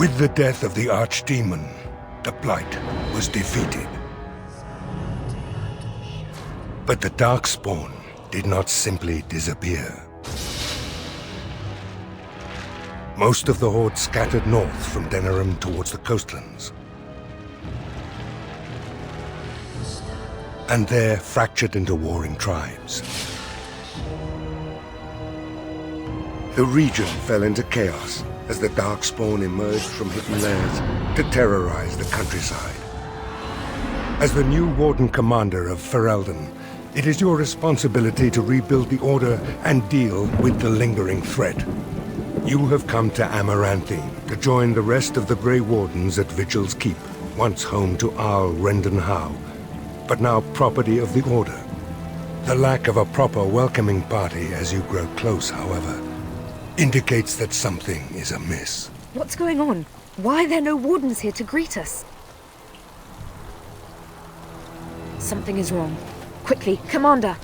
With the death of the Archdemon, the Blight was defeated. But the Darkspawn did not simply disappear. Most of the Horde scattered north from Denerim towards the coastlands. And there fractured into warring tribes. The region fell into chaos as the Darkspawn emerged from hidden lairs to terrorize the countryside. As the new Warden Commander of Ferelden, it is your responsibility to rebuild the Order and deal with the lingering threat. You have come to Amaranthine to join the rest of the Grey Wardens at Vigil's Keep, once home to Arl Rendenhau, but now property of the Order. The lack of a proper welcoming party as you grow close, however, indicates that something is amiss. What's going on? Why are there no wardens here to greet us? Something is wrong. Quickly, Commander!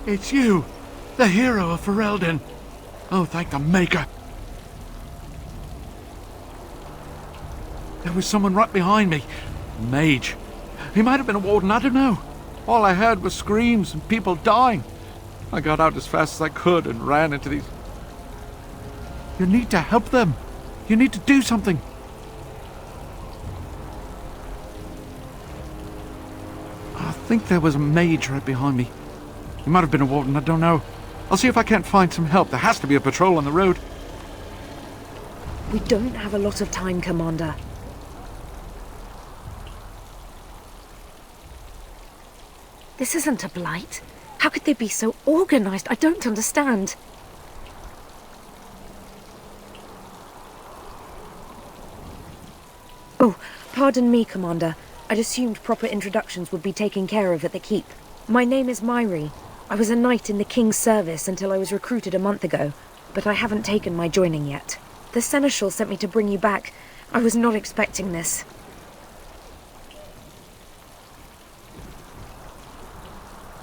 It's you, the hero of Ferelden. Oh, thank the Maker. There was someone right behind me. Mage. He might have been a warden, I don't know. All I heard was screams and people dying. I got out as fast as I could and ran into these... You need to help them. You need to do something. I think there was a mage right behind me. He might have been a warden, I don't know. I'll see if I can't find some help. There has to be a patrol on the road. We don't have a lot of time, Commander. This isn't a blight. How could they be so organized? I don't understand. Oh, pardon me, Commander. I'd assumed proper introductions would be taken care of at the keep. My name is Myri. I was a knight in the King's service until I was recruited a month ago, but I haven't taken my joining yet. The Seneschal sent me to bring you back. I was not expecting this.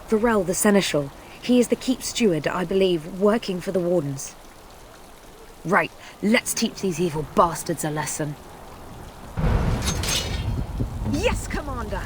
Varel the Seneschal. He is the keep steward, I believe, working for the wardens. Right, let's teach these evil bastards a lesson. Yes, Commander!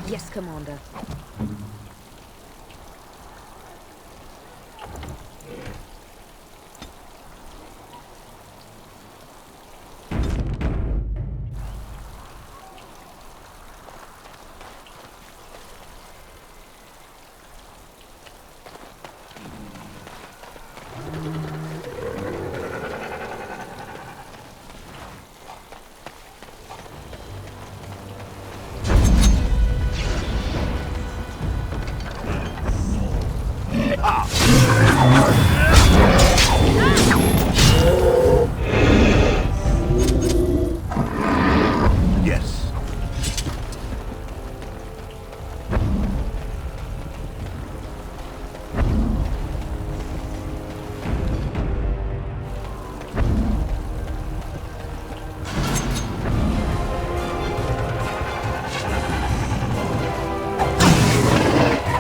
Yes, Commander. Yes.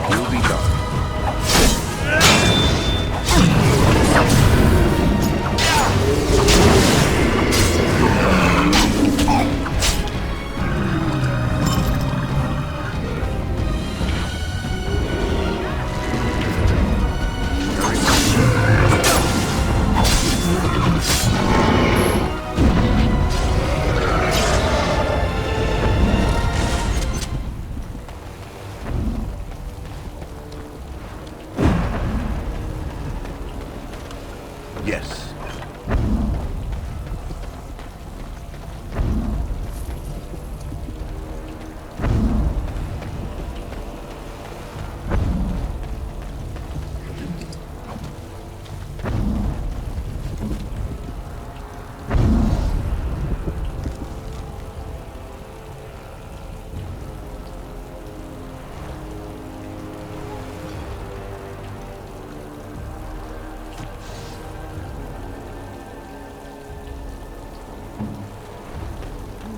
Will be done. Yes.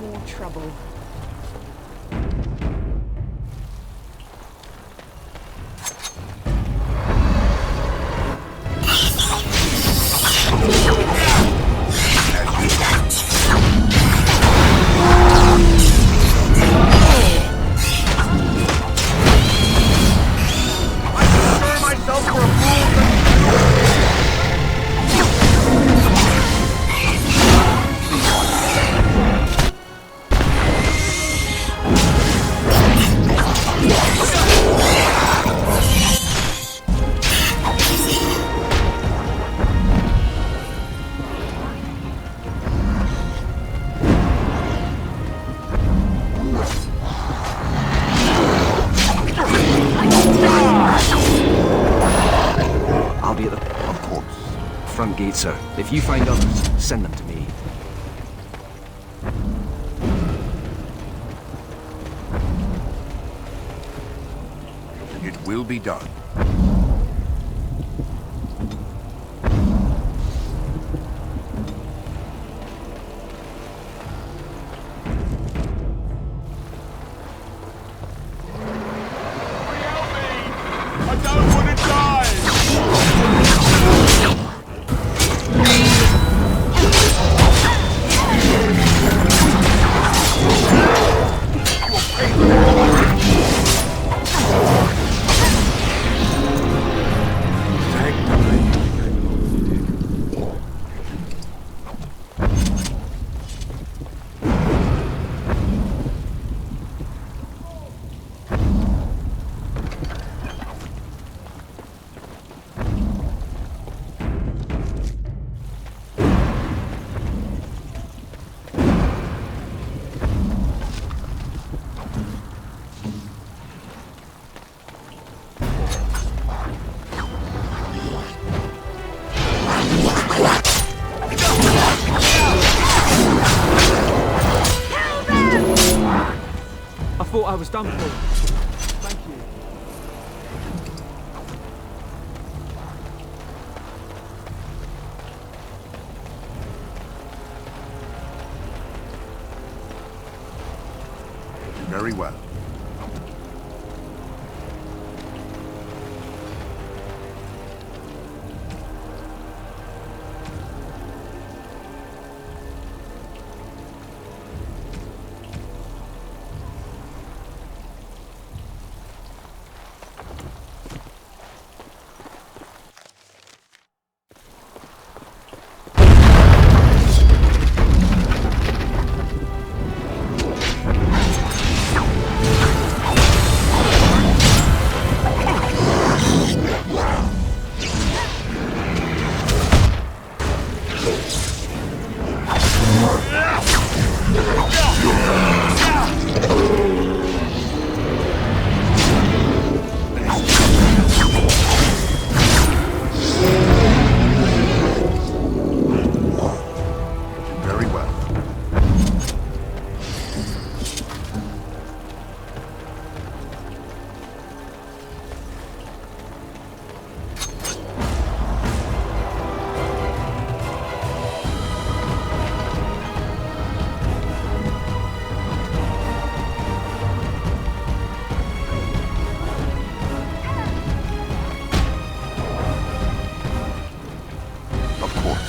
More trouble. front gate, sir. If you find others, send them to me. It will be done. I don't want to die! I thought I was done for. Thank you. Very well. Very well. Of course.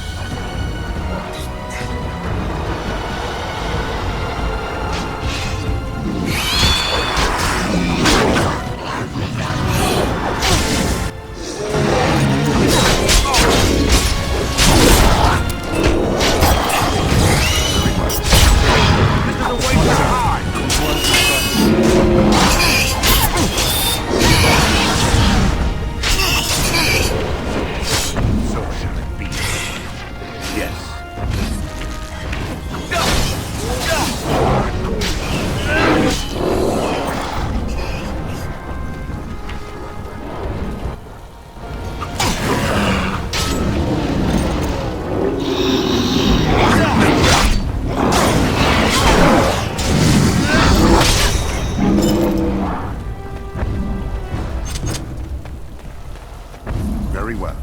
So shall it be. Yes. Very well.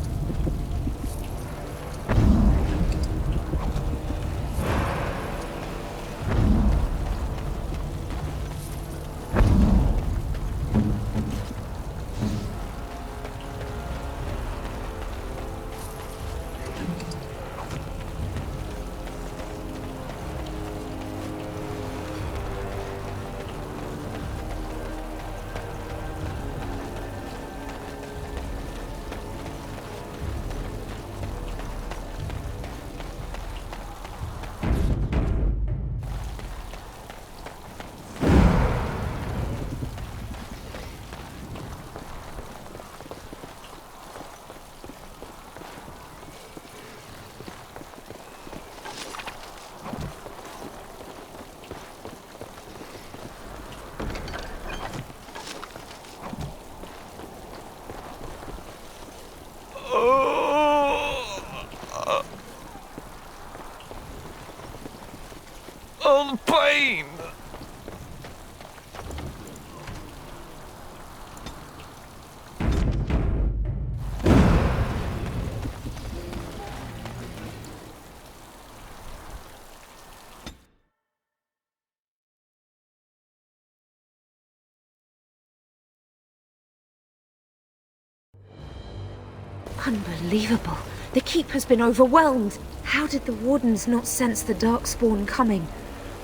Unbelievable. The keep has been overwhelmed. How did the wardens not sense the Darkspawn coming?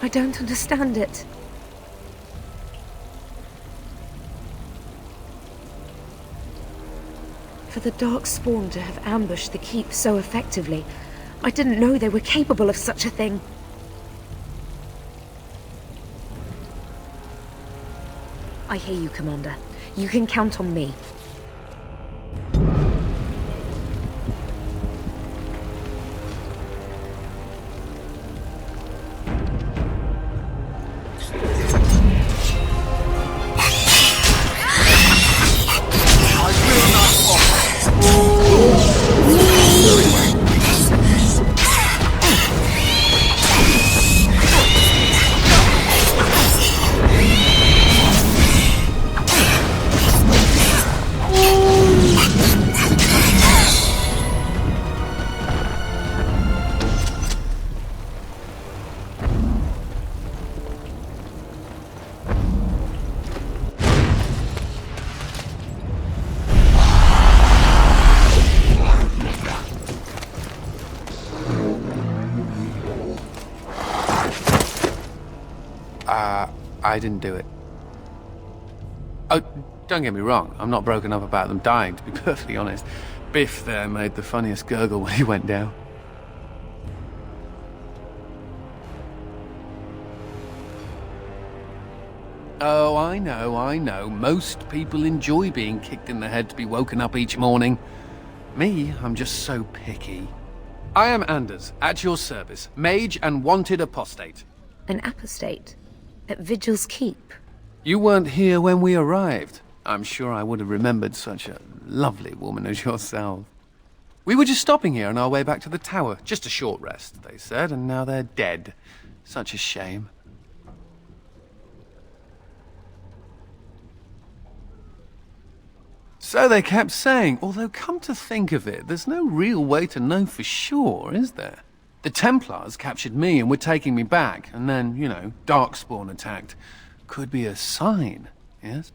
I don't understand it. For the Darkspawn to have ambushed the keep so effectively, I didn't know they were capable of such a thing. I hear you, Commander. You can count on me. I didn't do it. Oh, don't get me wrong, I'm not broken up about them dying, to be perfectly honest. Biff there made the funniest gurgle when he went down. Oh, I know. Most people enjoy being kicked in the head to be woken up each morning. Me, I'm just so picky. I am Anders, at your service, mage and wanted apostate. An apostate? At Vigil's Keep? You weren't here when we arrived. I'm sure I would have remembered such a lovely woman as yourself. We were just stopping here on our way back to the tower. Just a short rest, they said, and now they're dead. Such a shame. So they kept saying, although come to think of it, there's no real way to know for sure, is there? The Templars captured me and were taking me back, and then, you know, Darkspawn attacked. Could be a sign, yes?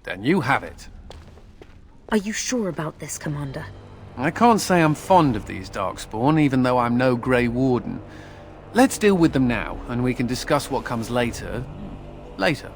Then you have it. Are you sure about this, Commander? I can't say I'm fond of these Darkspawn, even though I'm no Grey Warden. Let's deal with them now, and we can discuss what comes later. Later.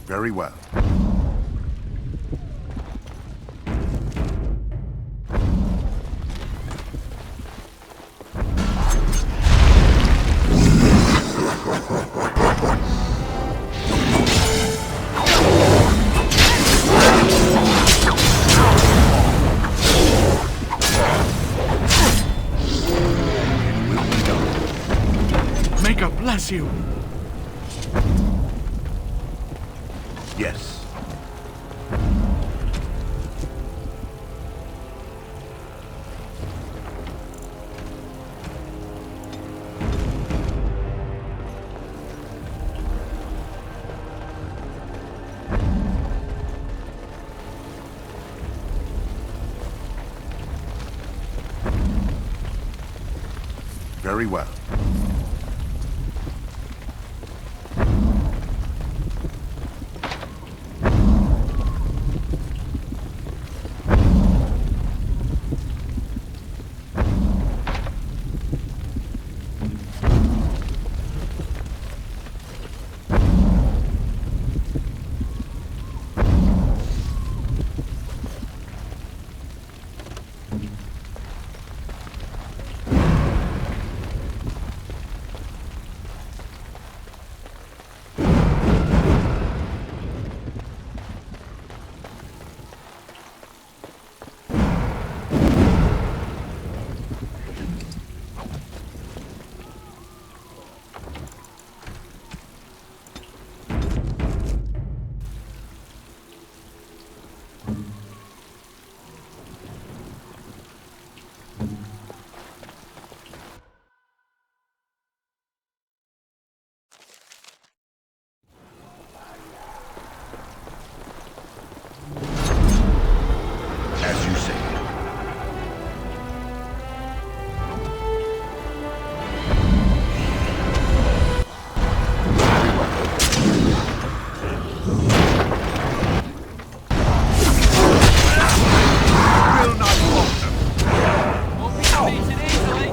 Very well. May God bless you. Yes. Very well. As you say. Will not falter. Won't be defeated easily.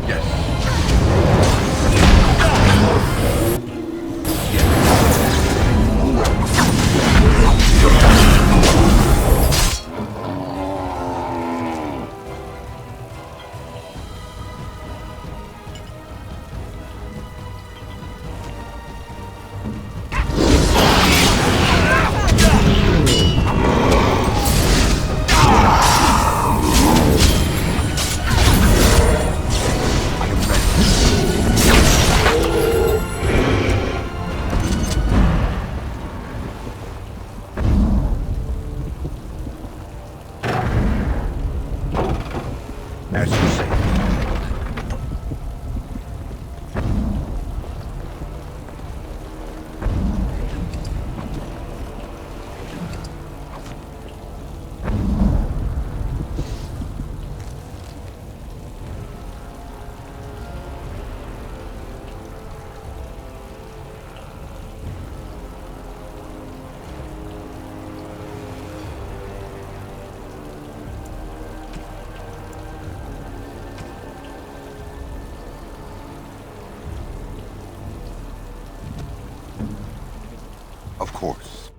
Yes. As you say. Of course.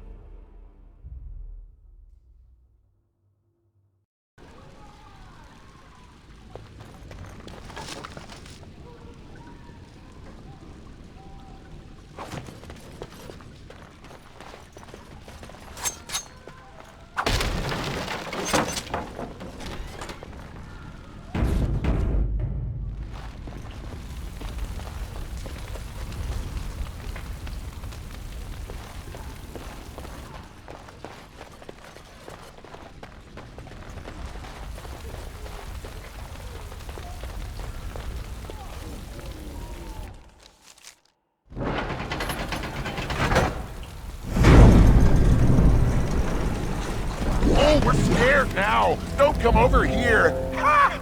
Oh, we're scared now. Don't come over here. Ha!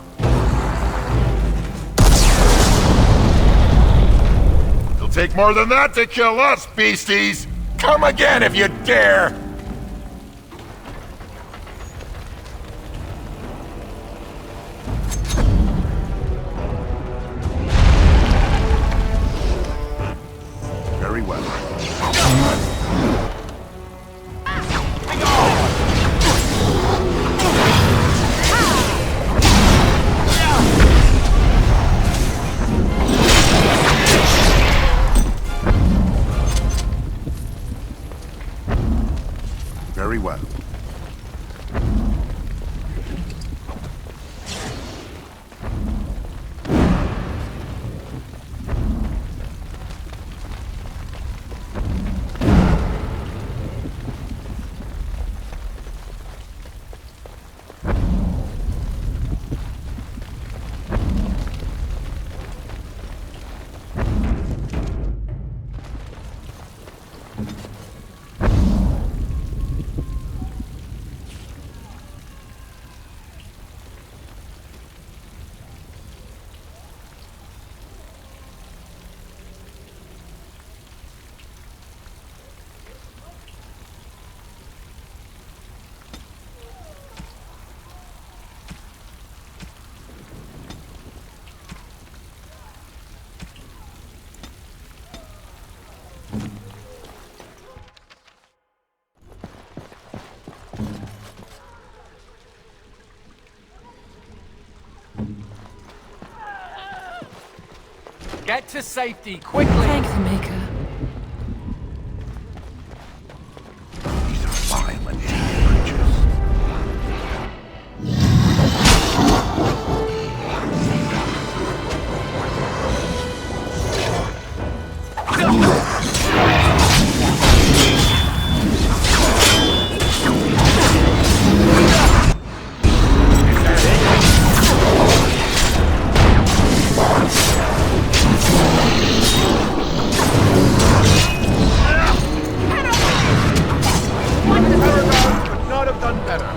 It'll take more than that to kill us, beasties. Come again if you dare. Very well. Very well. Get to safety, quickly! Thank the Maker. These are violent creatures. Could not have done better.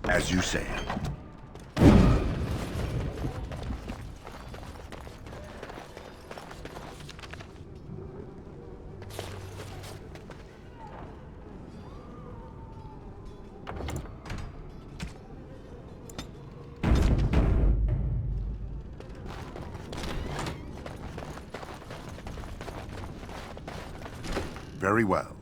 As you say. Very well.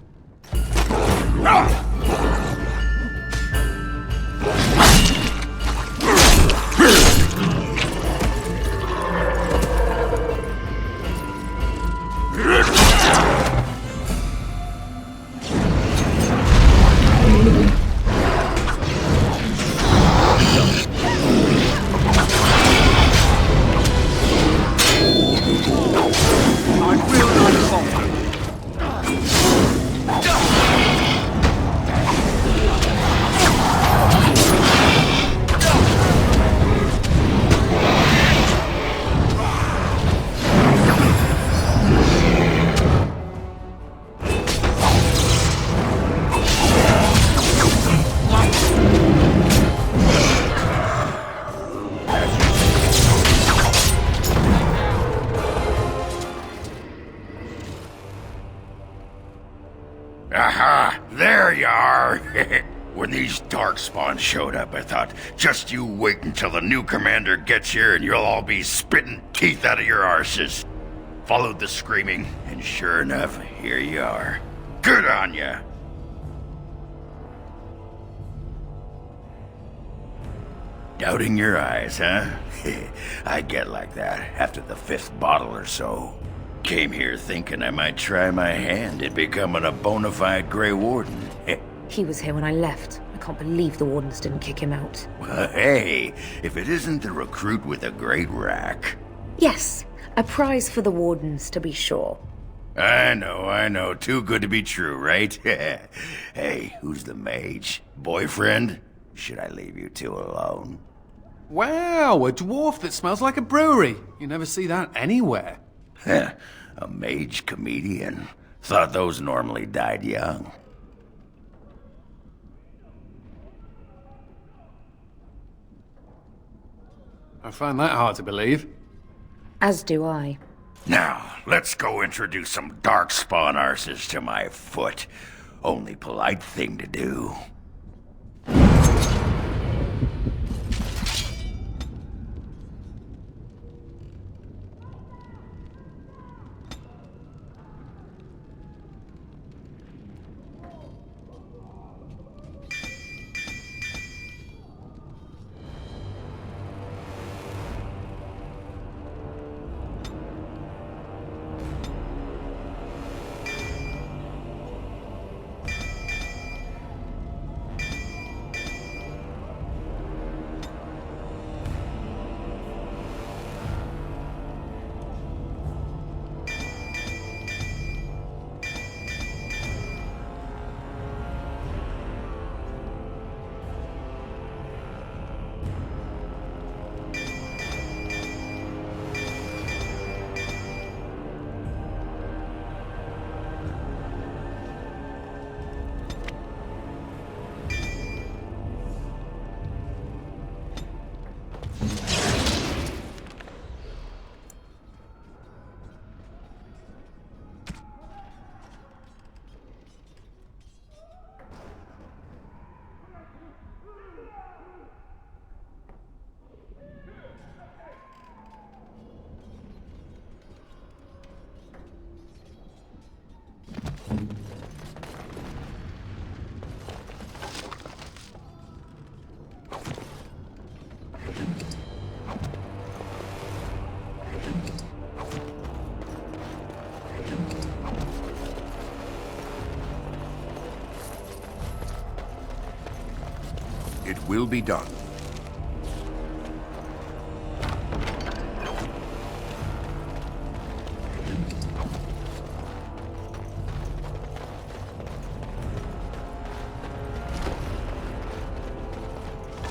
Aha! There you are! When these Darkspawn showed up, I thought, just you wait until the new commander gets here and you'll all be spitting teeth out of your arses. Followed the screaming, and sure enough, here you are. Good on ya! Doubting your eyes, huh? I get like that after the 5th bottle or so. Came here thinking I might try my hand at becoming a bona fide Grey Warden. He was here when I left. I can't believe the Wardens didn't kick him out. Well, hey, if it isn't the recruit with a great rack. Yes, a prize for the Wardens, to be sure. I know. Too good to be true, right? Hey, who's the mage? Boyfriend? Should I leave you two alone? Wow, a dwarf that smells like a brewery. You never see that anywhere. Heh, a mage comedian. Thought those normally died young. I find that hard to believe. As do I. Now, let's go introduce some darkspawn arses to my foot. Only polite thing to do. It will be done.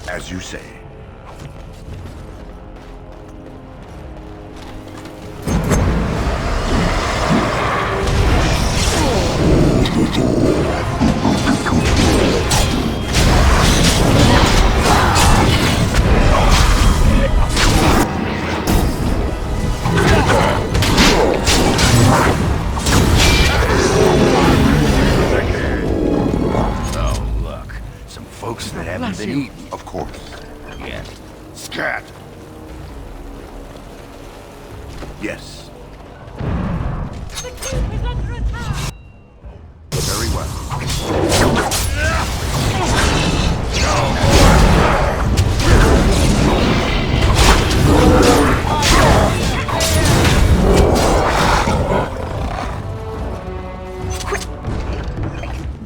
As you say. Oh, look. Some folks that haven't been eaten. Of course. Yeah. Scat! Yes. Very well.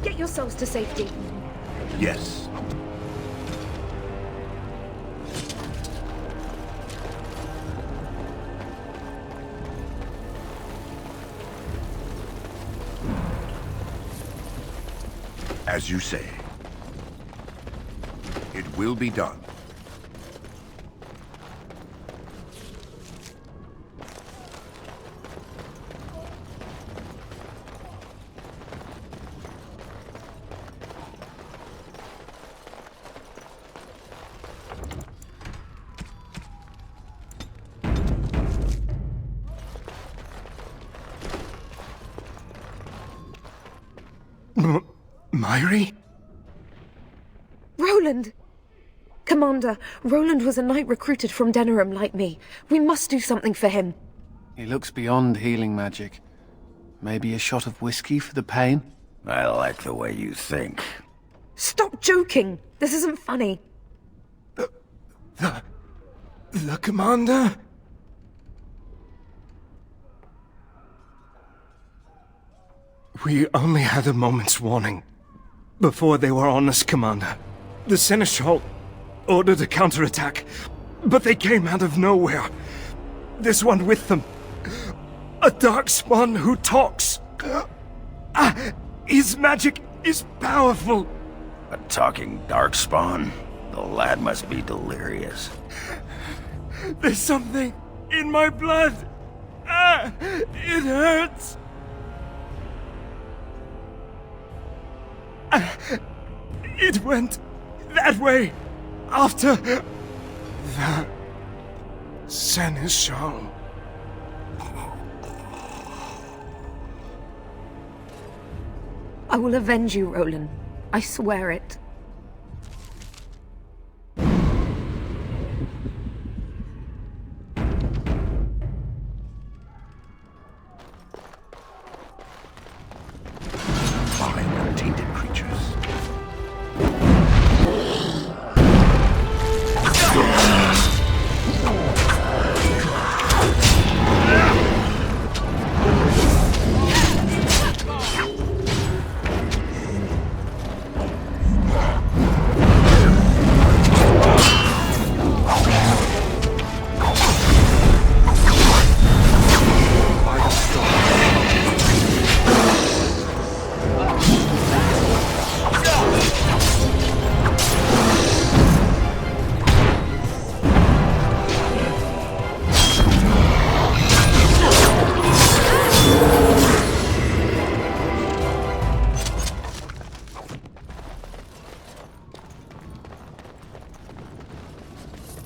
Get yourselves to safety. Yes. As you say. It will be done. Myri? Roland! Commander, Roland was a knight recruited from Denerim like me. We must do something for him. He looks beyond healing magic. Maybe a shot of whiskey for the pain? I like the way you think. Stop joking! This isn't funny. The commander? We only had a moment's warning. Before they were on us, Commander. The Seneschal ordered a counterattack, but they came out of nowhere. There's one with them. A darkspawn who talks. His magic is powerful. A talking darkspawn? The lad must be delirious. There's something in my blood. It hurts. It went that way after Seneschal. I will avenge you, Roland. I swear it. Vile and tainted creatures.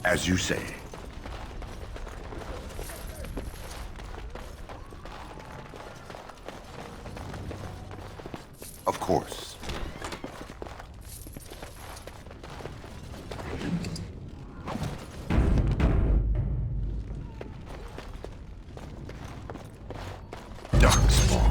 As you say. Of course. Darkspawn.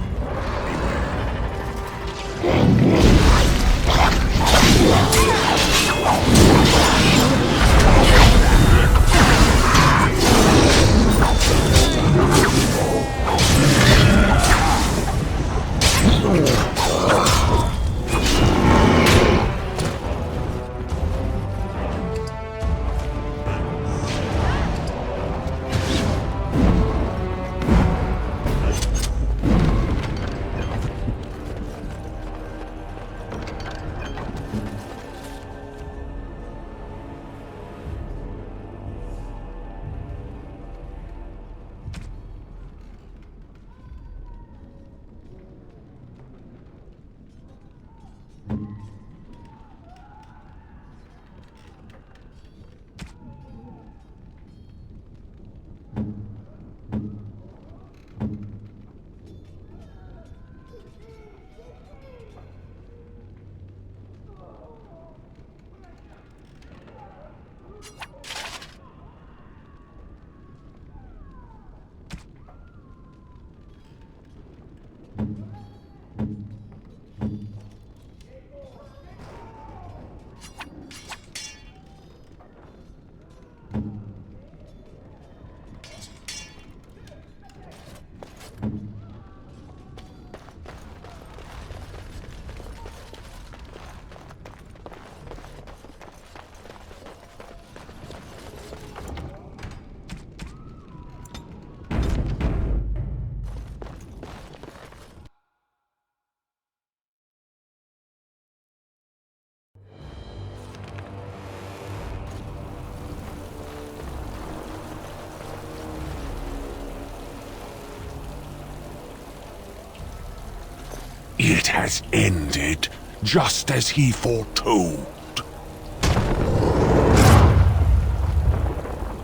It has ended, just as he foretold.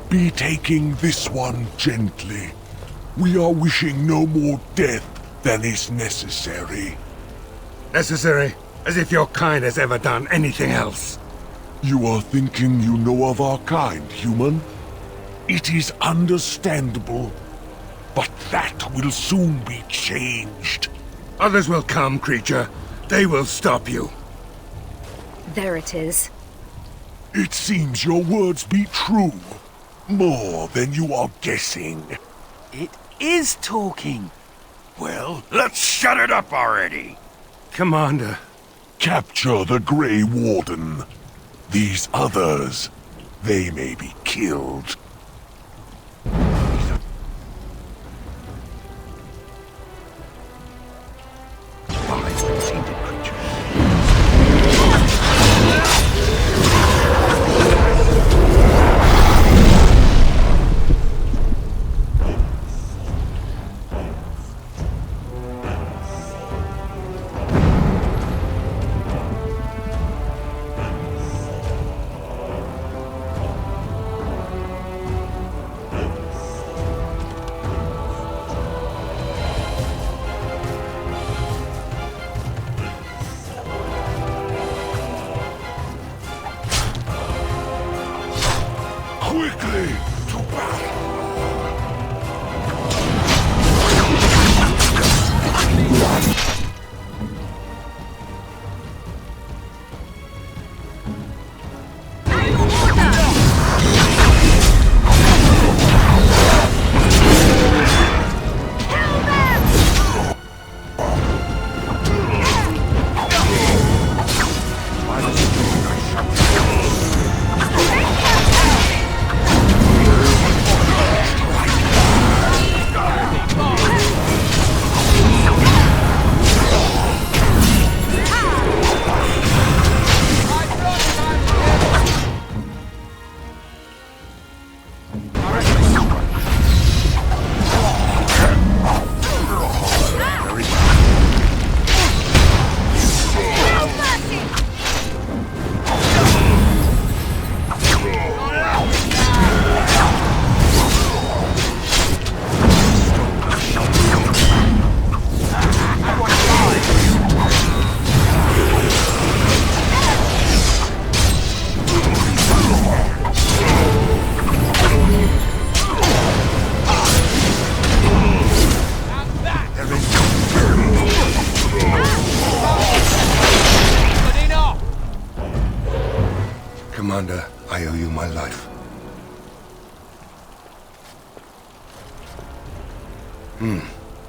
Be taking this one gently. We are wishing no more death than is necessary. Necessary? As if your kind has ever done anything else. You are thinking you know of our kind, human? It is understandable, but that will soon be changed. Others will come, creature. They will stop you. There it is. It seems your words be true. More than you are guessing. It is talking. Well, let's shut it up already. Commander. Capture the Grey Warden. These others, they may be killed. Quickly, to battle! Commander, I owe you my life.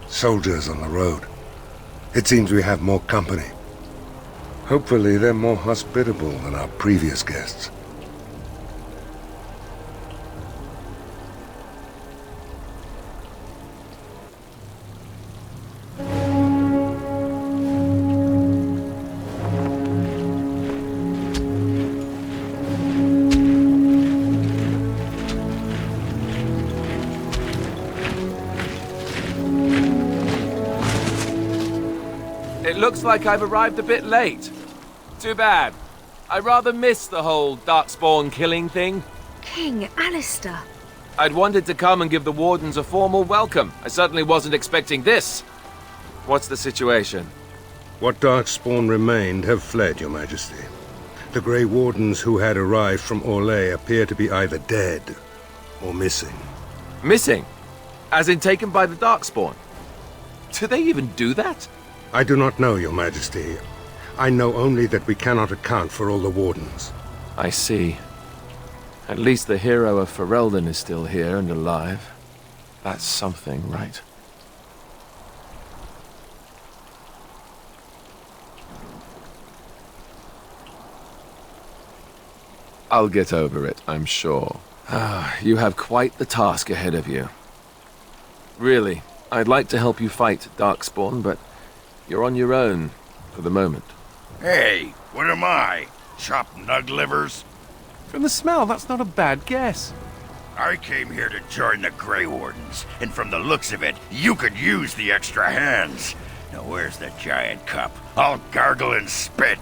Soldiers on the road. It seems we have more company. Hopefully they're more hospitable than our previous guests. It looks like I've arrived a bit late. Too bad. I rather missed the whole Darkspawn killing thing. King Alistair. I'd wanted to come and give the Wardens a formal welcome. I certainly wasn't expecting this. What's the situation? What Darkspawn remained have fled, Your Majesty. The Grey Wardens who had arrived from Orlais appear to be either dead or missing. Missing? As in taken by the Darkspawn? Do they even do that? I do not know, Your Majesty. I know only that we cannot account for all the Wardens. I see. At least the hero of Ferelden is still here and alive. That's something, right? I'll get over it, I'm sure. You have quite the task ahead of you. Really, I'd like to help you fight Darkspawn, but you're on your own for the moment. Hey, what am I? Chopped nug livers? From the smell, that's not a bad guess. I came here to join the Grey Wardens, and from the looks of it, you could use the extra hands. Now where's the giant cup? I'll gargle and spit.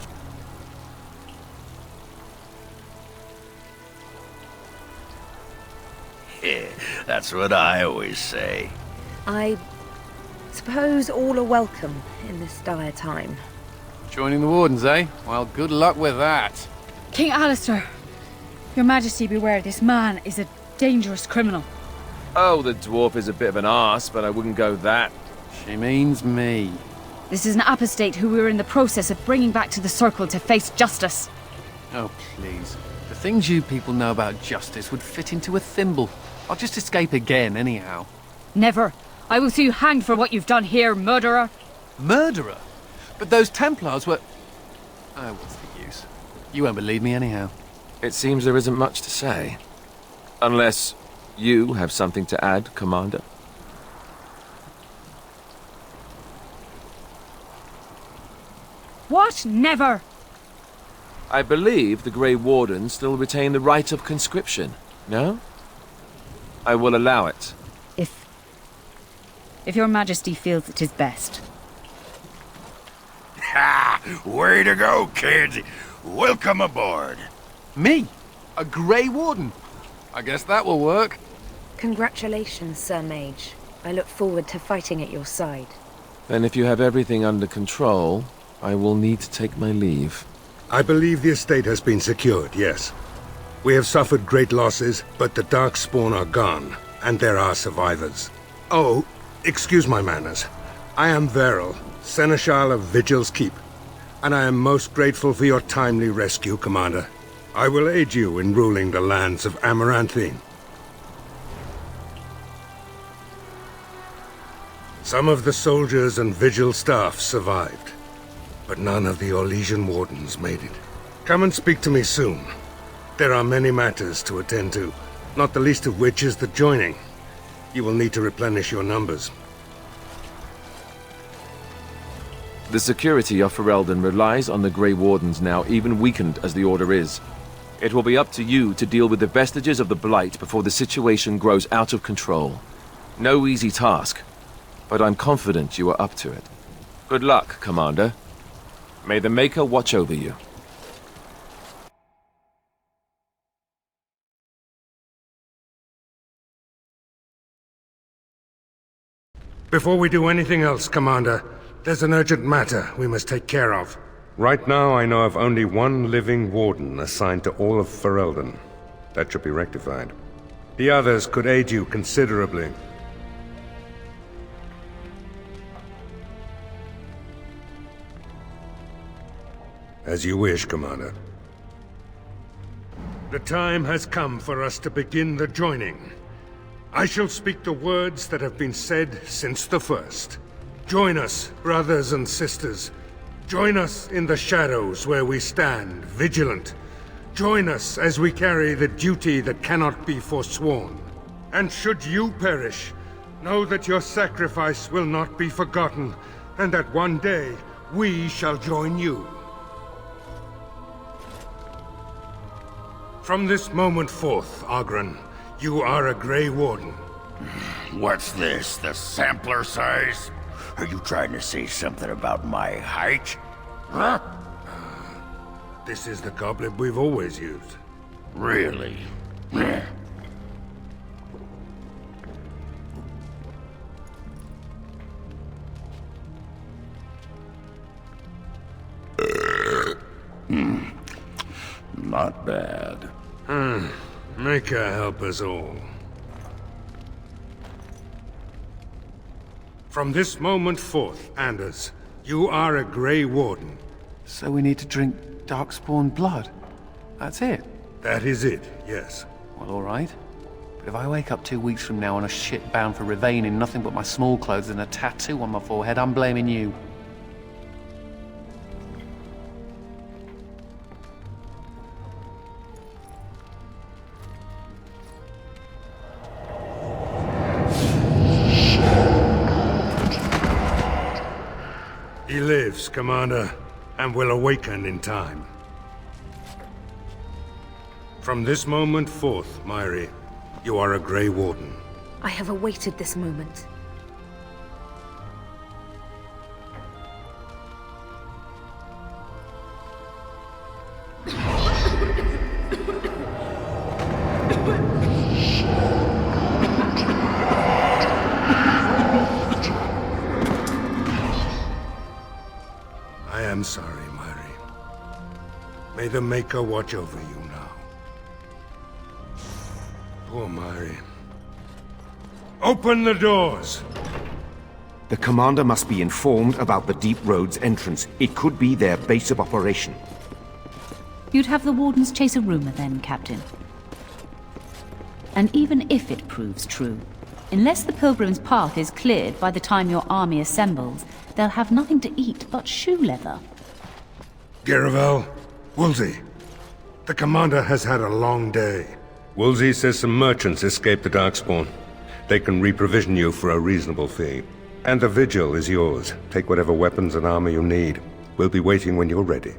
That's what I always say. I suppose all are welcome in this dire time. Joining the Wardens, eh? Well, good luck with that. King Alistair, Your Majesty beware, this man is a dangerous criminal. Oh, the dwarf is a bit of an arse, but I wouldn't go that. She means me. This is an apostate who we're in the process of bringing back to the Circle to face justice. Oh, please. The things you people know about justice would fit into a thimble. I'll just escape again, anyhow. Never. I will see you hanged for what you've done here, murderer. Murderer? But those Templars were... Oh, what's the use? You won't believe me anyhow. It seems there isn't much to say. Unless you have something to add, Commander. What? Never! I believe the Grey Wardens still retain the right of conscription, no? I will allow it. If Your Majesty feels it is best. Ha! Way to go, kid! Welcome aboard. Me? A Grey Warden? I guess that will work. Congratulations, Sir Mage. I look forward to fighting at your side. Then if you have everything under control, I will need to take my leave. I believe the estate has been secured, yes. We have suffered great losses, but the Darkspawn are gone, and there are survivors. Oh, excuse my manners. I am Veril, Seneschal of Vigil's Keep, and I am most grateful for your timely rescue, Commander. I will aid you in ruling the lands of Amaranthine. Some of the soldiers and Vigil staff survived, but none of the Orlesian Wardens made it. Come and speak to me soon. There are many matters to attend to, not the least of which is the joining. You will need to replenish your numbers. The security of Ferelden relies on the Grey Wardens now, even weakened as the Order is. It will be up to you to deal with the vestiges of the Blight before the situation grows out of control. No easy task, but I'm confident you are up to it. Good luck, Commander. May the Maker watch over you. Before we do anything else, Commander, there's an urgent matter we must take care of. Right now, I know of only one living Warden assigned to all of Ferelden. That should be rectified. The others could aid you considerably. As you wish, Commander. The time has come for us to begin the joining. I shall speak the words that have been said since the first. Join us, brothers and sisters. Join us in the shadows where we stand, vigilant. Join us as we carry the duty that cannot be forsworn. And should you perish, know that your sacrifice will not be forgotten, and that one day we shall join you. From this moment forth, Oghren, you are a Grey Warden. What's this, the sampler size? Are you trying to say something about my height? Huh? This is the goblet we've always used. Really? Not bad. Maker help us all. From this moment forth, Anders, you are a Grey Warden. So we need to drink Darkspawn blood? That's it? That is it, yes. Well, all right. But if I wake up 2 weeks from now on a ship bound for Rivain in nothing but my small clothes and a tattoo on my forehead, I'm blaming you. He lives, Commander, and will awaken in time. From this moment forth, Myri, you are a Grey Warden. I have awaited this moment. I am sorry, Myri. May the Maker watch over you now. Poor Myri. Open the doors! The Commander must be informed about the Deep Road's entrance. It could be their base of operation. You'd have the Wardens chase a rumor then, Captain. And even if it proves true, unless the Pilgrim's path is cleared by the time your army assembles, they'll have nothing to eat but shoe leather. Garavel, Woolsey. The Commander has had a long day. Woolsey says some merchants escaped the Darkspawn. They can reprovision you for a reasonable fee. And the Vigil is yours. Take whatever weapons and armor you need. We'll be waiting when you're ready.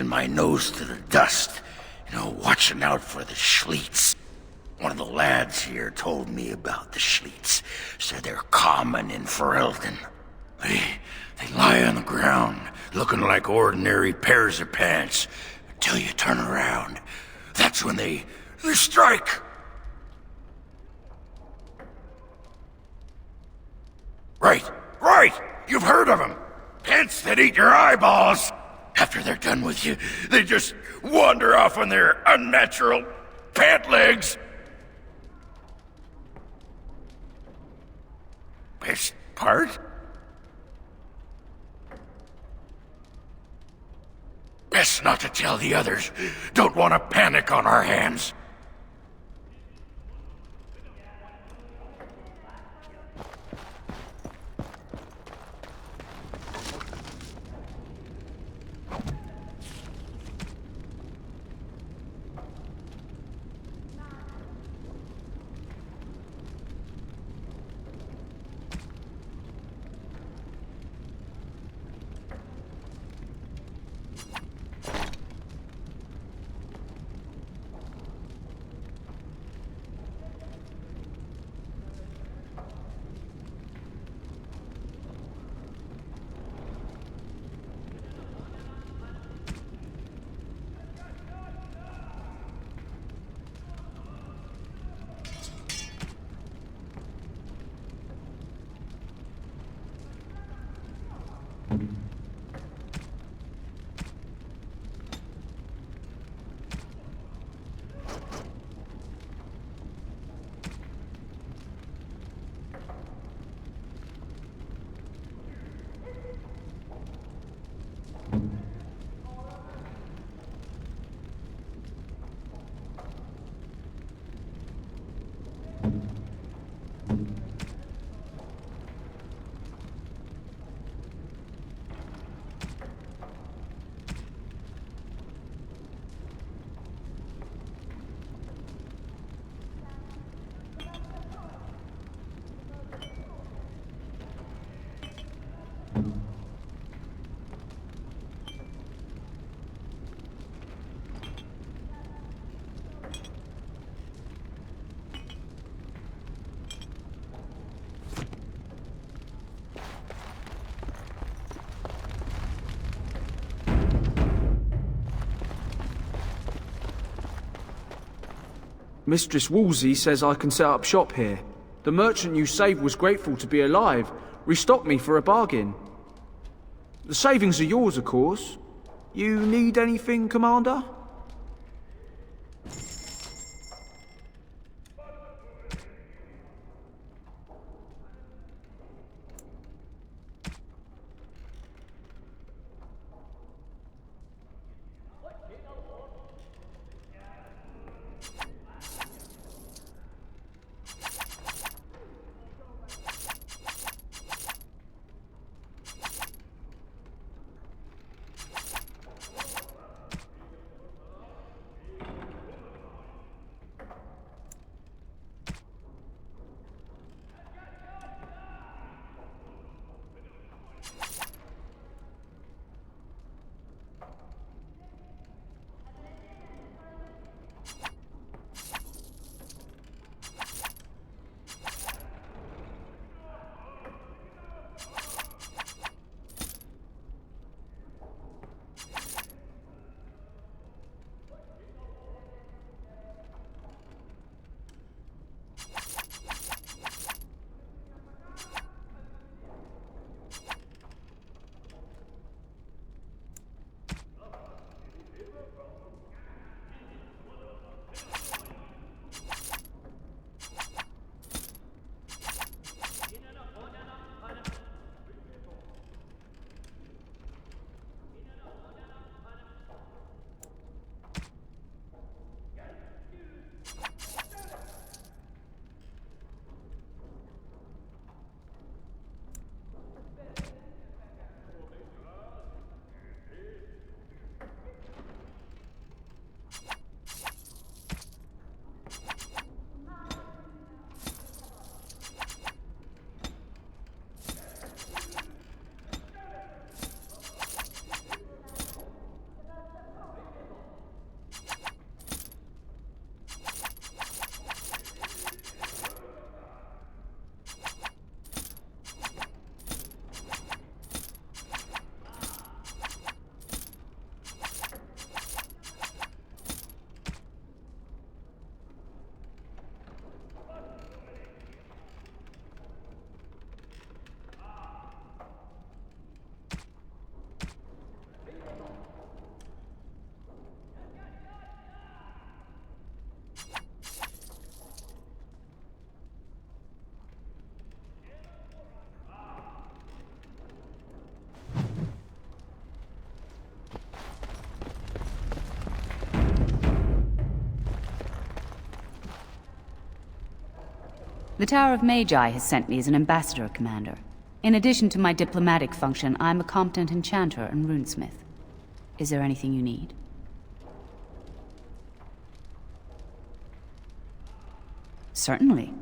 my nose to the dust, watching out for the Schliets. One of the lads here told me about the Schliets. Said they're common in Ferelden. They lie on the ground, looking like ordinary pairs of pants, until you turn around. That's when they strike! Right! You've heard of them! Pants that eat your eyeballs! After they're done with you, they just wander off on their unnatural pant legs! Best part? Best not to tell the others. Don't want to panic on our hands. Mistress Wolsey says I can set up shop here. The merchant you saved was grateful to be alive, restocked me for a bargain. The savings are yours, of course. You need anything, Commander? The Tower of Magi has sent me as an ambassador, Commander. In addition to my diplomatic function, I'm a competent enchanter and runesmith. Is there anything you need? Certainly.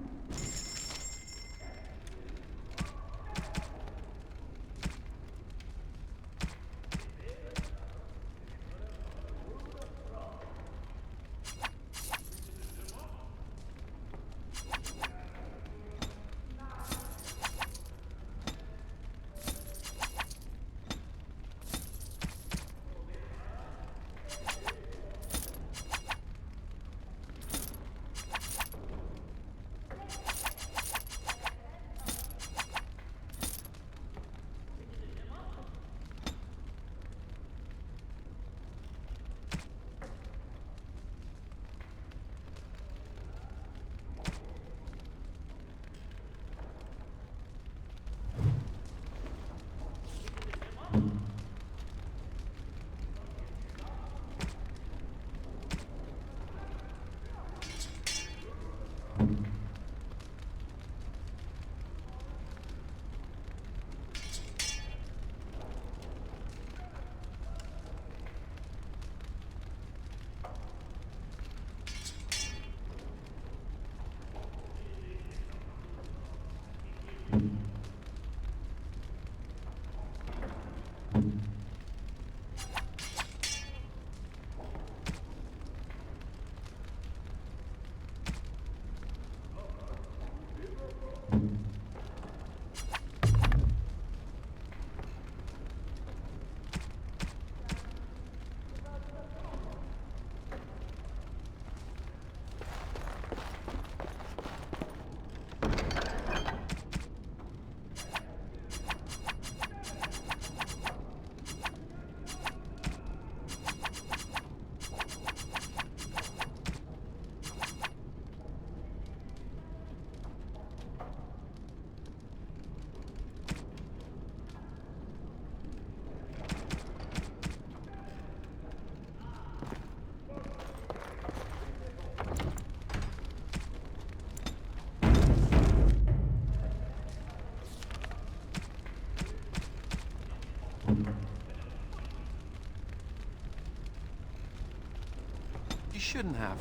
You shouldn't have.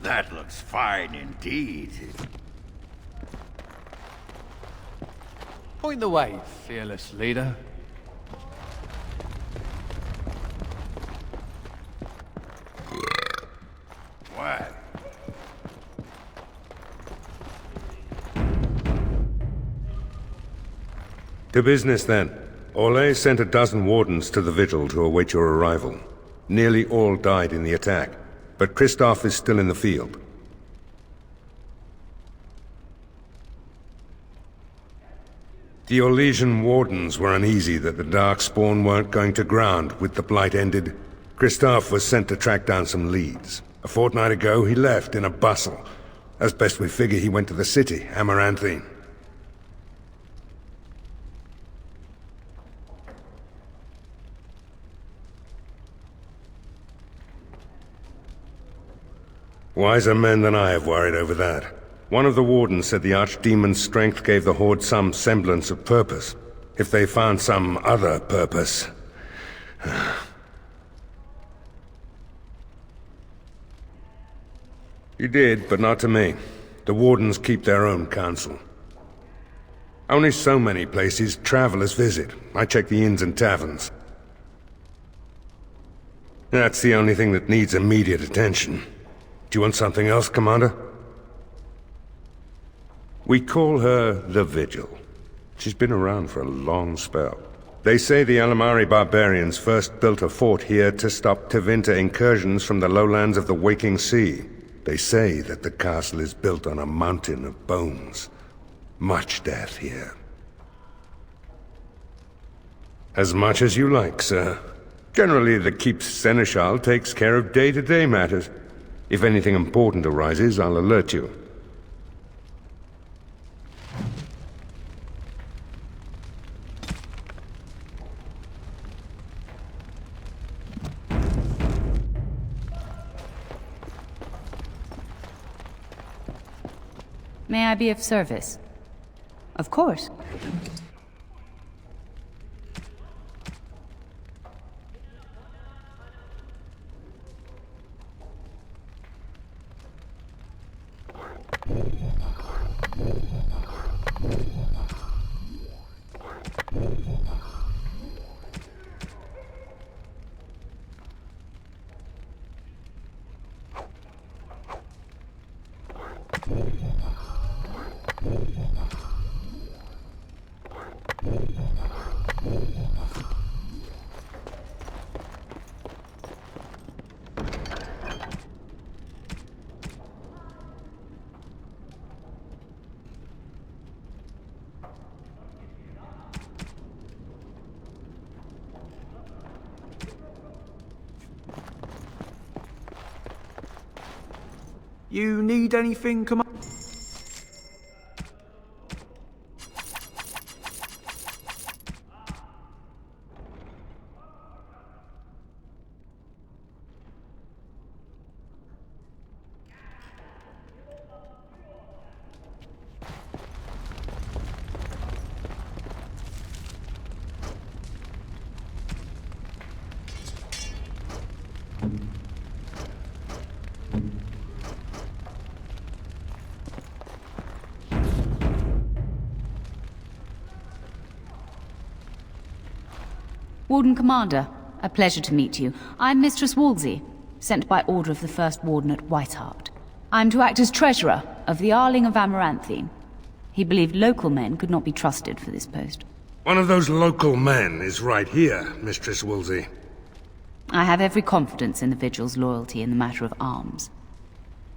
That looks fine indeed. Point the way, fearless leader. What? To business, then. Orlais sent a dozen wardens to the vigil to await your arrival. Nearly all died in the attack, but Kristoff is still in the field. The Orlesian wardens were uneasy that the Darkspawn weren't going to ground with the Blight ended. Kristoff was sent to track down some leads. A fortnight ago, he left in a bustle. As best we figure, he went to the city, Amaranthine. Wiser men than I have worried over that. One of the wardens said the Archdemon's strength gave the Horde some semblance of purpose. If they found some other purpose... You did, but not to me. The wardens keep their own counsel. Only so many places travelers visit. I check the inns and taverns. That's the only thing that needs immediate attention. Do you want something else, Commander? We call her the Vigil. She's been around for a long spell. They say the Alamari barbarians first built a fort here to stop Tevinter incursions from the lowlands of the Waking Sea. They say that the castle is built on a mountain of bones. Much death here. As much as you like, sir. Generally, the keep's seneschal takes care of day-to-day matters. If anything important arises, I'll alert you. May I be of service? Of course. You need anything, Commander? Warden Commander, a pleasure to meet you. I'm Mistress Wolsey, sent by order of the First Warden at Whitehart. I'm to act as treasurer of the Arling of Amaranthine. He believed local men could not be trusted for this post. One of those local men is right here, Mistress Wolsey. I have every confidence in the Vigil's loyalty in the matter of arms.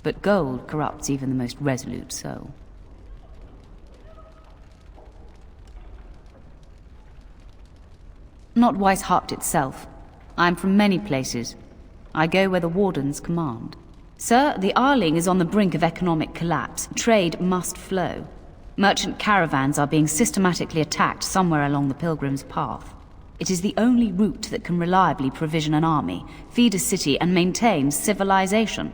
But gold corrupts even the most resolute soul. Not Weishaupt itself. I'm from many places. I go where the Wardens command. Sir, the Arling is on the brink of economic collapse. Trade must flow. Merchant caravans are being systematically attacked somewhere along the Pilgrim's Path. It is the only route that can reliably provision an army, feed a city, and maintain civilization.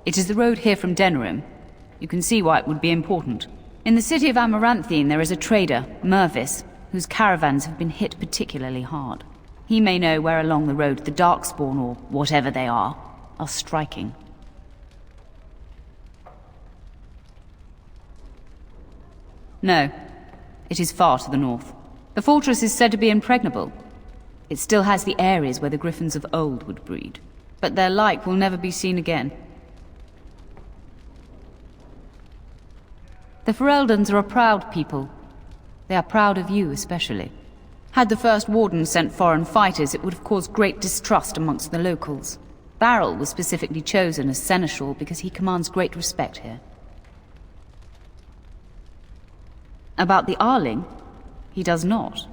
It is the road here from Denerim. You can see why it would be important. In the city of Amaranthine there is a trader, Mervis, whose caravans have been hit particularly hard. He may know where along the road the Darkspawn, or whatever they are striking. No, it is far to the north. The fortress is said to be impregnable. It still has the areas where the griffins of old would breed, but their like will never be seen again. The Fereldans are a proud people. They are proud of you especially. Had the First Warden sent foreign fighters, it would have caused great distrust amongst the locals. Barrel was specifically chosen as seneschal because he commands great respect here. About the Arling, he does not.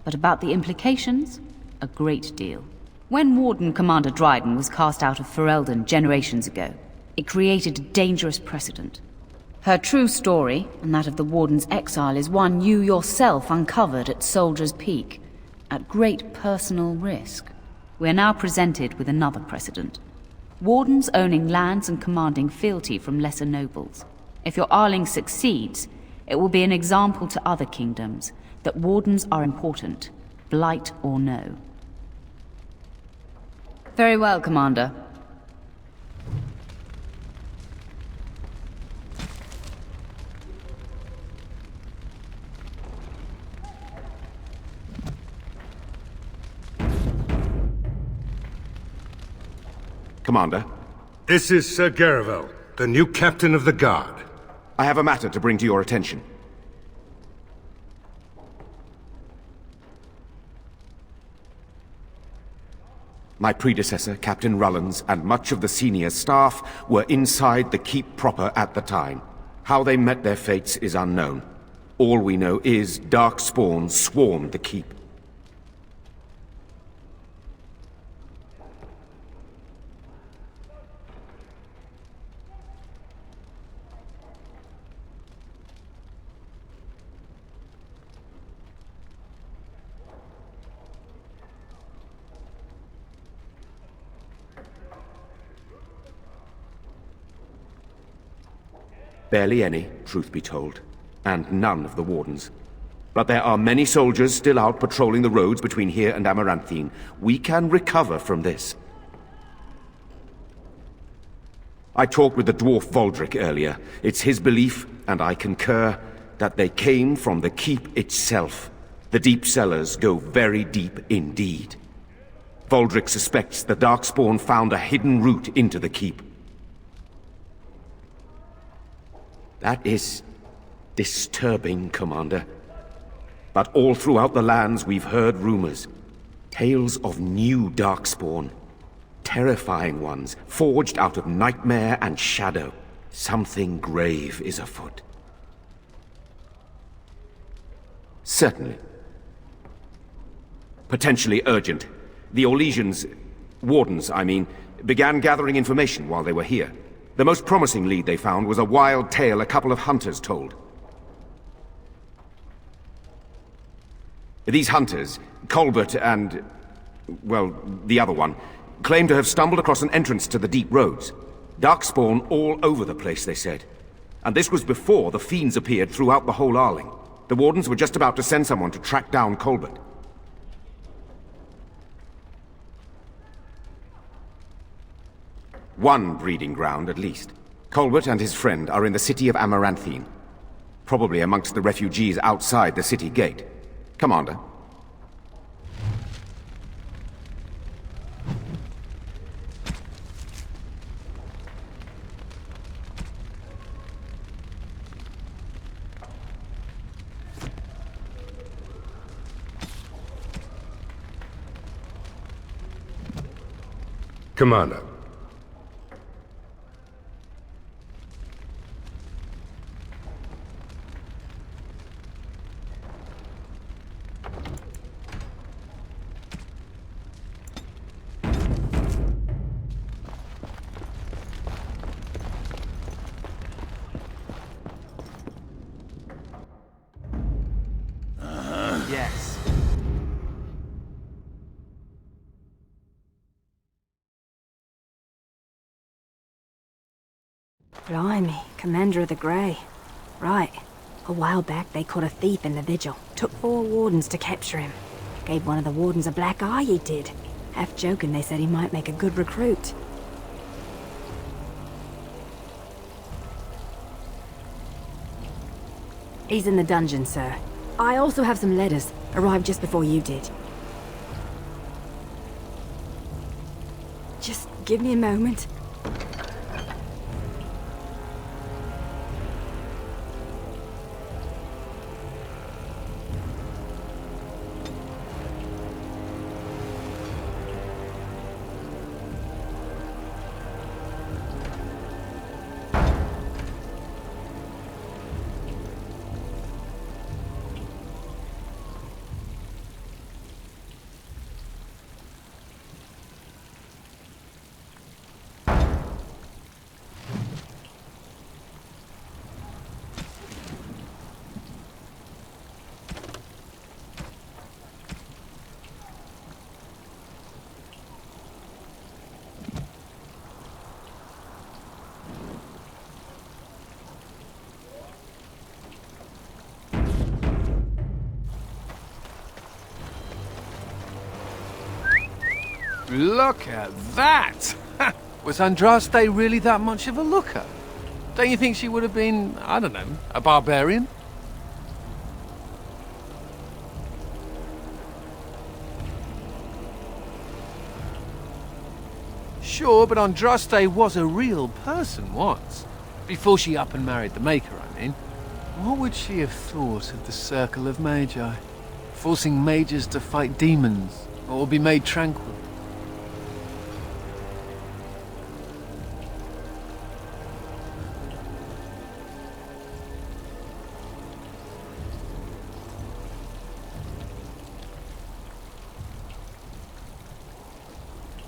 But about the implications, a great deal. When Warden Commander Dryden was cast out of Ferelden generations ago, it created a dangerous precedent. Her true story, and that of the Warden's exile, is one you yourself uncovered at Soldier's Peak, at great personal risk. We are now presented with another precedent. Wardens owning lands and commanding fealty from lesser nobles. If your Arling succeeds, it will be an example to other kingdoms that Wardens are important, blight or no. Very well, Commander. Commander? This is Sir Garavel, the new captain of the guard. I have a matter to bring to your attention. My predecessor, Captain Rullans, and much of the senior staff were inside the keep proper at the time. How they met their fates is unknown. All we know is Darkspawn swarmed the keep. Barely any, truth be told, and none of the Wardens. But there are many soldiers still out patrolling the roads between here and Amaranthine. We can recover from this. I talked with the dwarf Voldric earlier. It's his belief, and I concur, that they came from the keep itself. The deep cellars go very deep indeed. Voldric suspects the Darkspawn found a hidden route into the keep. That is disturbing, Commander. But all throughout the lands we've heard rumors. Tales of new Darkspawn. Terrifying ones, forged out of nightmare and shadow. Something grave is afoot. Certainly. Potentially urgent. The Orlesians, Wardens, I mean, began gathering information while they were here. The most promising lead they found was a wild tale a couple of hunters told. These hunters, Colbert and, well, the other one, claim to have stumbled across an entrance to the deep roads. Darkspawn all over the place, they said. And this was before the fiends appeared throughout the whole Arling. The Wardens were just about to send someone to track down Colbert. One breeding ground, at least. Colbert and his friend are in the city of Amaranthine. Probably amongst the refugees outside the city gate. Commander. Commander. Yes. Blimey, Commander of the Grey. Right. A while back they caught a thief in the Vigil. Took 4 Wardens to capture him. Gave one of the Wardens a black eye, he did. Half joking, they said he might make a good recruit. He's in the dungeon, sir. I also have some letters. Arrived just before you did. Just give me a moment. Look at that! Was Andraste really that much of a looker? Don't you think she would have been, I don't know, a barbarian? Sure, but Andraste was a real person once. Before she up and married the Maker, I mean. What would she have thought of the Circle of Magi? Forcing mages to fight demons, or be made tranquil?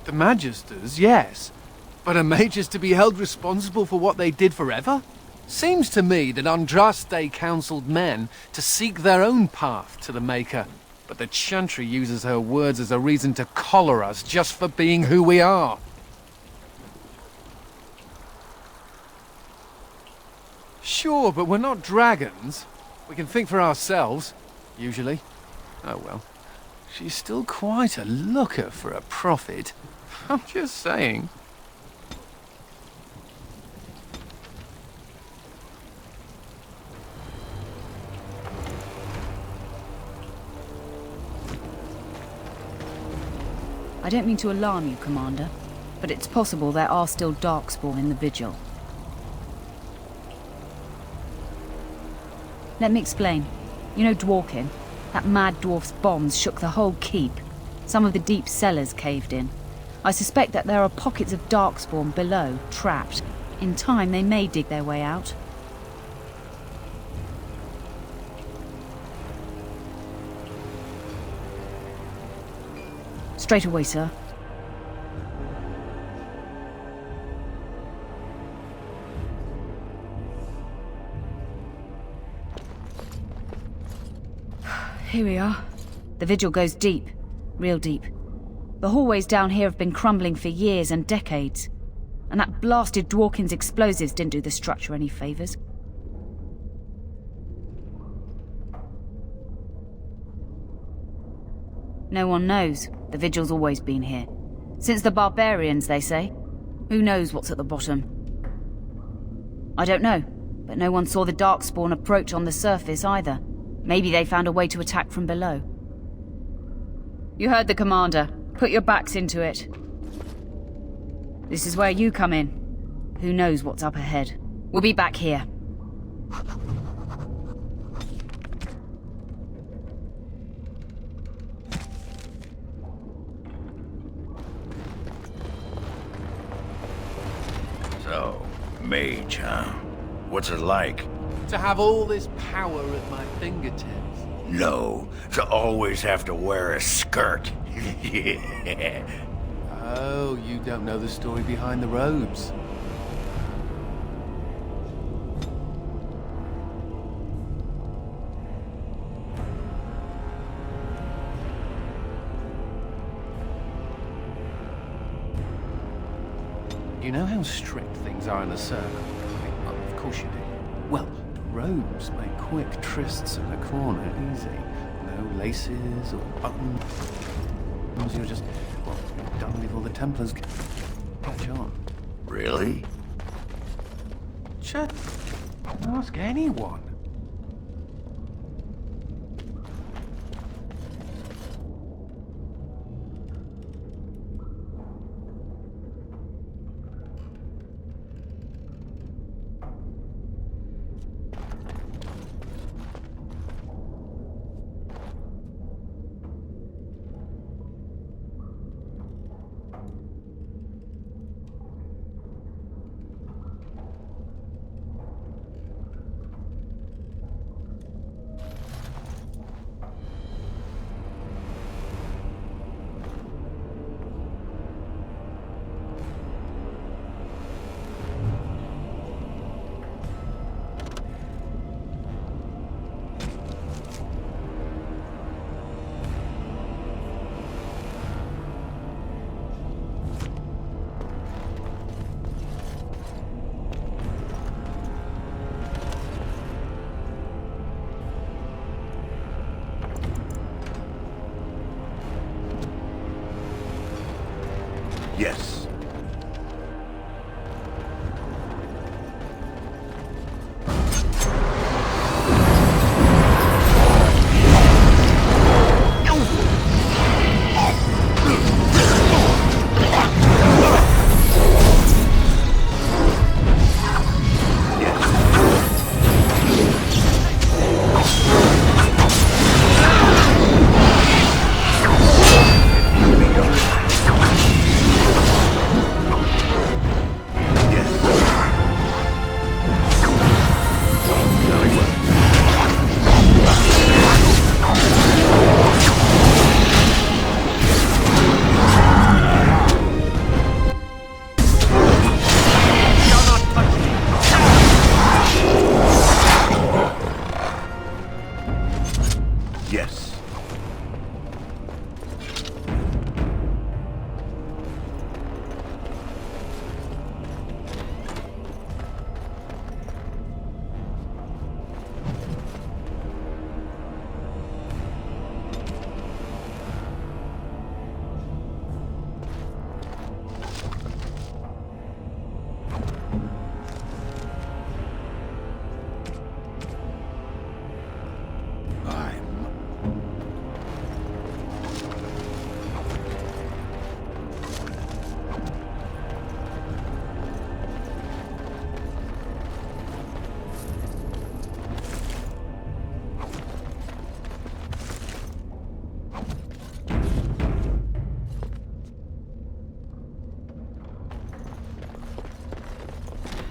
The Magisters, yes. But are mages to be held responsible for what they did forever? Seems to me that Andraste counseled men to seek their own path to the Maker, but the Chantry uses her words as a reason to collar us just for being who we are. Sure, but we're not dragons. We can think for ourselves, usually. Oh well. She's still quite a looker for a prophet. I'm just saying. I don't mean to alarm you, Commander, but it's possible there are still Darkspawn in the Vigil. Let me explain. You know Dworkin? That mad dwarf's bombs shook the whole keep. Some of the deep cellars caved in. I suspect that there are pockets of Darkspawn below, trapped. In time, they may dig their way out. Straight away, sir. Here we are. The Vigil goes deep. Real deep. The hallways down here have been crumbling for years and decades. And that blasted Dworkin's explosives didn't do the structure any favors. No one knows. The Vigil's always been here. Since the barbarians, they say. Who knows what's at the bottom? I don't know, but no one saw the Darkspawn approach on the surface either. Maybe they found a way to attack from below. You heard the Commander. Put your backs into it. This is where you come in. Who knows what's up ahead? We'll be back here. So, mage, huh? What's it like? To have all this power at my fingertips. No, to always have to wear a skirt. Yeah. Oh, you don't know the story behind the robes. You know how strict things are in the circle? Well, of course you do. Well, the robes make quick trysts in the corner easy. No laces or buttons. You're just, well, you're done before the Templars catch on. Really? Just ask anyone. Yes.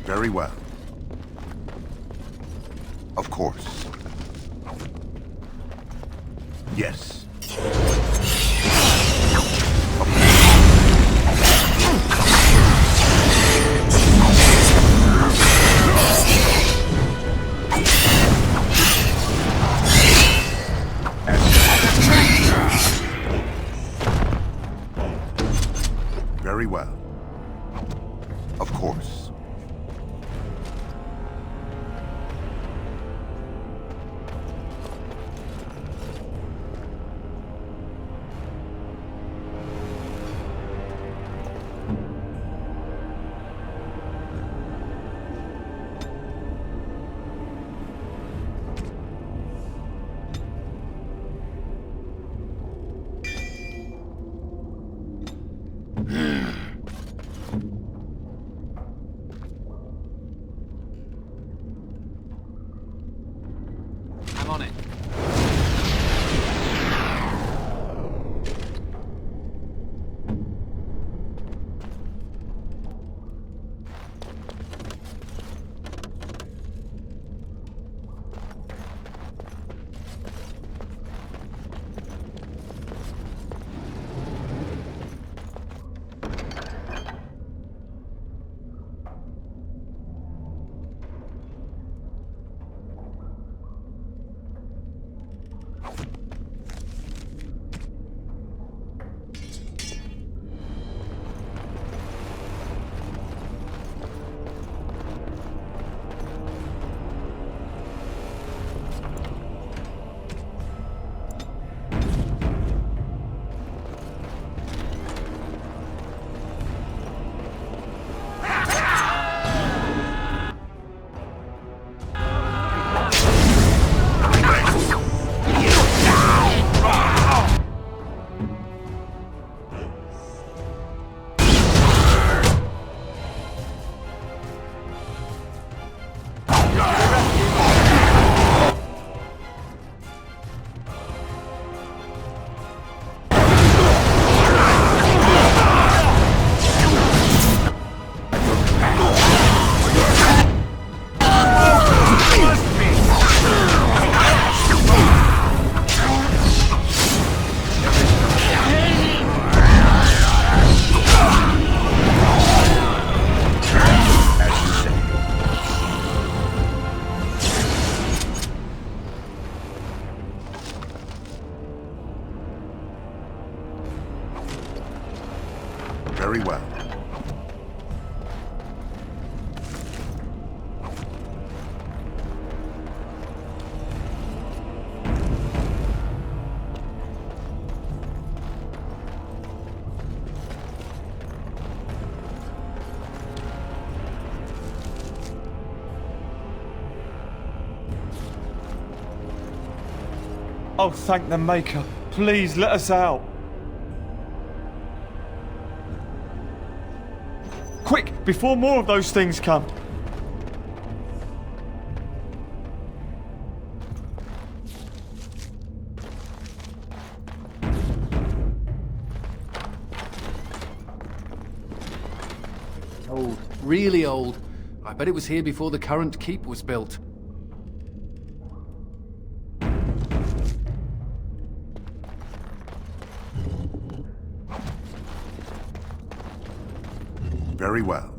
Very well. Of course. Yes. Very well. Of course. I'm on it. Very well. Oh, thank the Maker. Please let us out. Quick, before more of those things come. Old. Really old. I bet it was here before the current keep was built. Very well.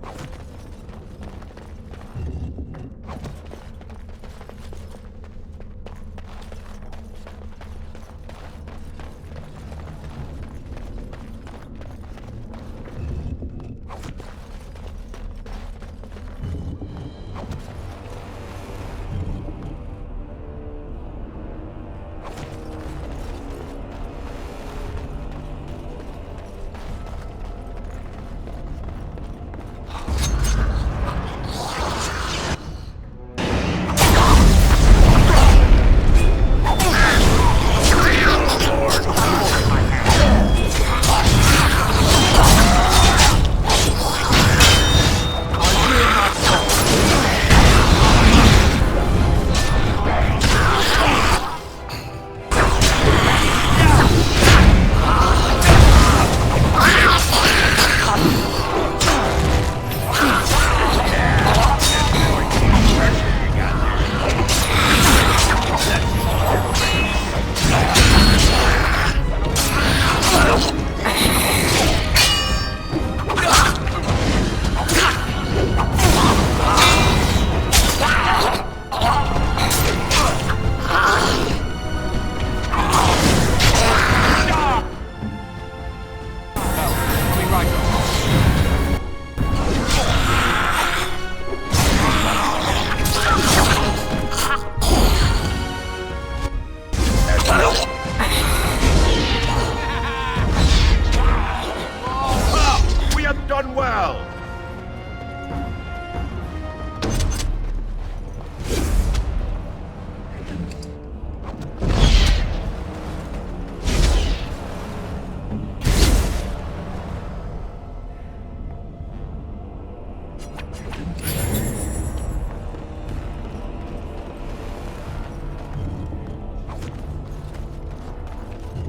We have done well.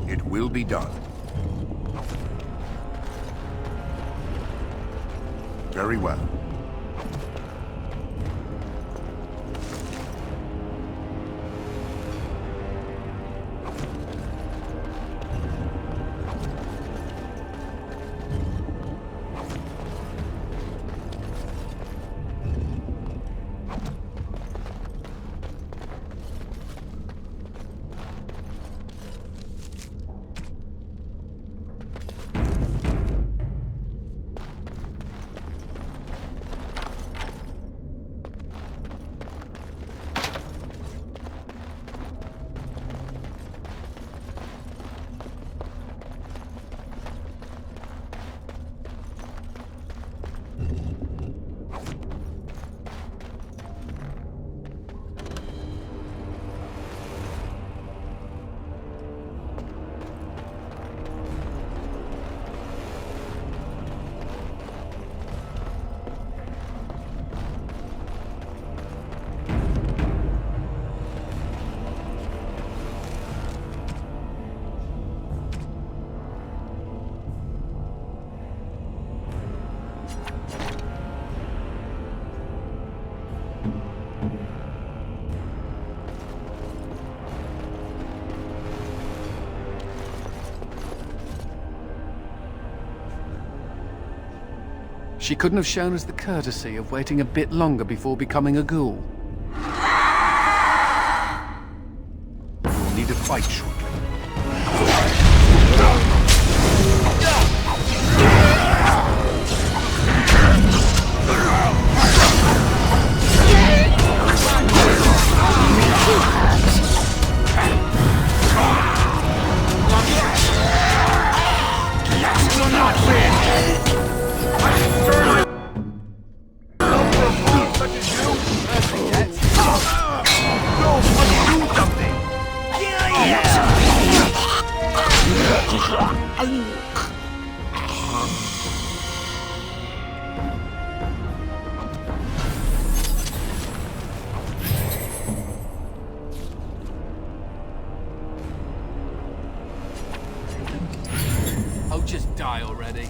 It will be done. Very well. She couldn't have shown us the courtesy of waiting a bit longer before becoming a ghoul. We'll need to fight shortly. Oh, just die already.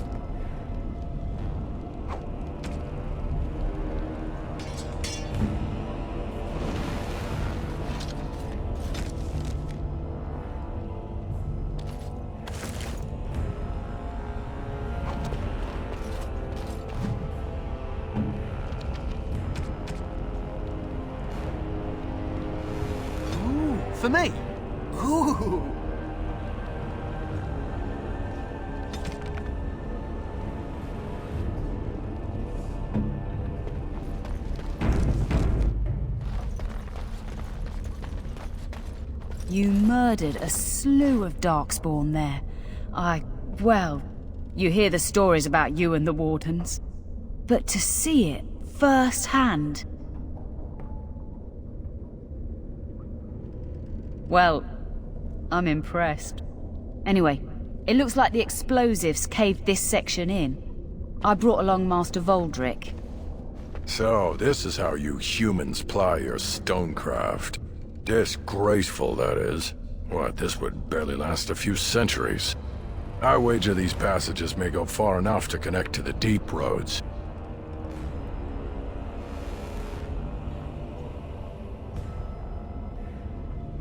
Ooh, for me? Ooh. You murdered a slew of Darkspawn there. Well, you hear the stories about you and the Wardens. But to see it firsthand... Well, I'm impressed. Anyway, it looks like the explosives caved this section in. I brought along Master Voldrick. So, this is how you humans ply your stonecraft. Disgraceful, that is. What, this would barely last a few centuries. I wager these passages may go far enough to connect to the deep roads.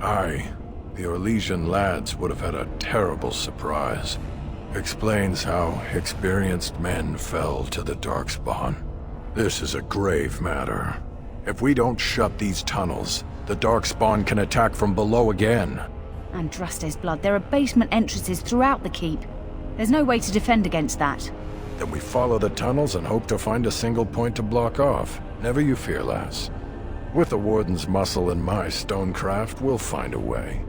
Aye, the Orlesian lads would have had a terrible surprise. Explains how experienced men fell to the Darkspawn. This is a grave matter. If we don't shut these tunnels, the Darkspawn can attack from below again. Andraste's blood, there are basement entrances throughout the keep. There's no way to defend against that. Then we follow the tunnels and hope to find a single point to block off. Never you fear, lass. With the Warden's muscle and my stonecraft, we'll find a way.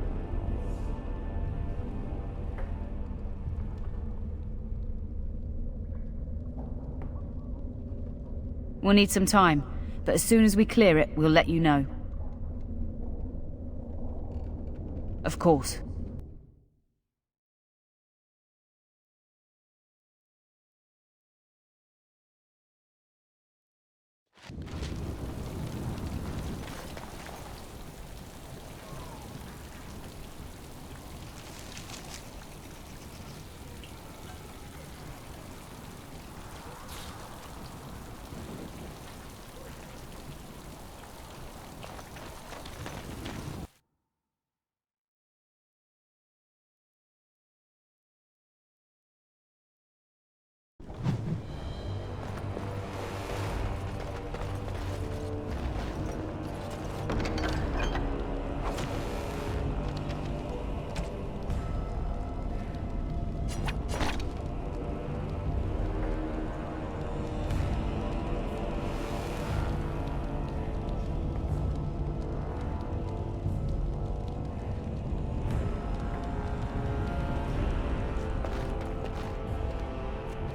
We'll need some time, but as soon as we clear it, we'll let you know. Of course.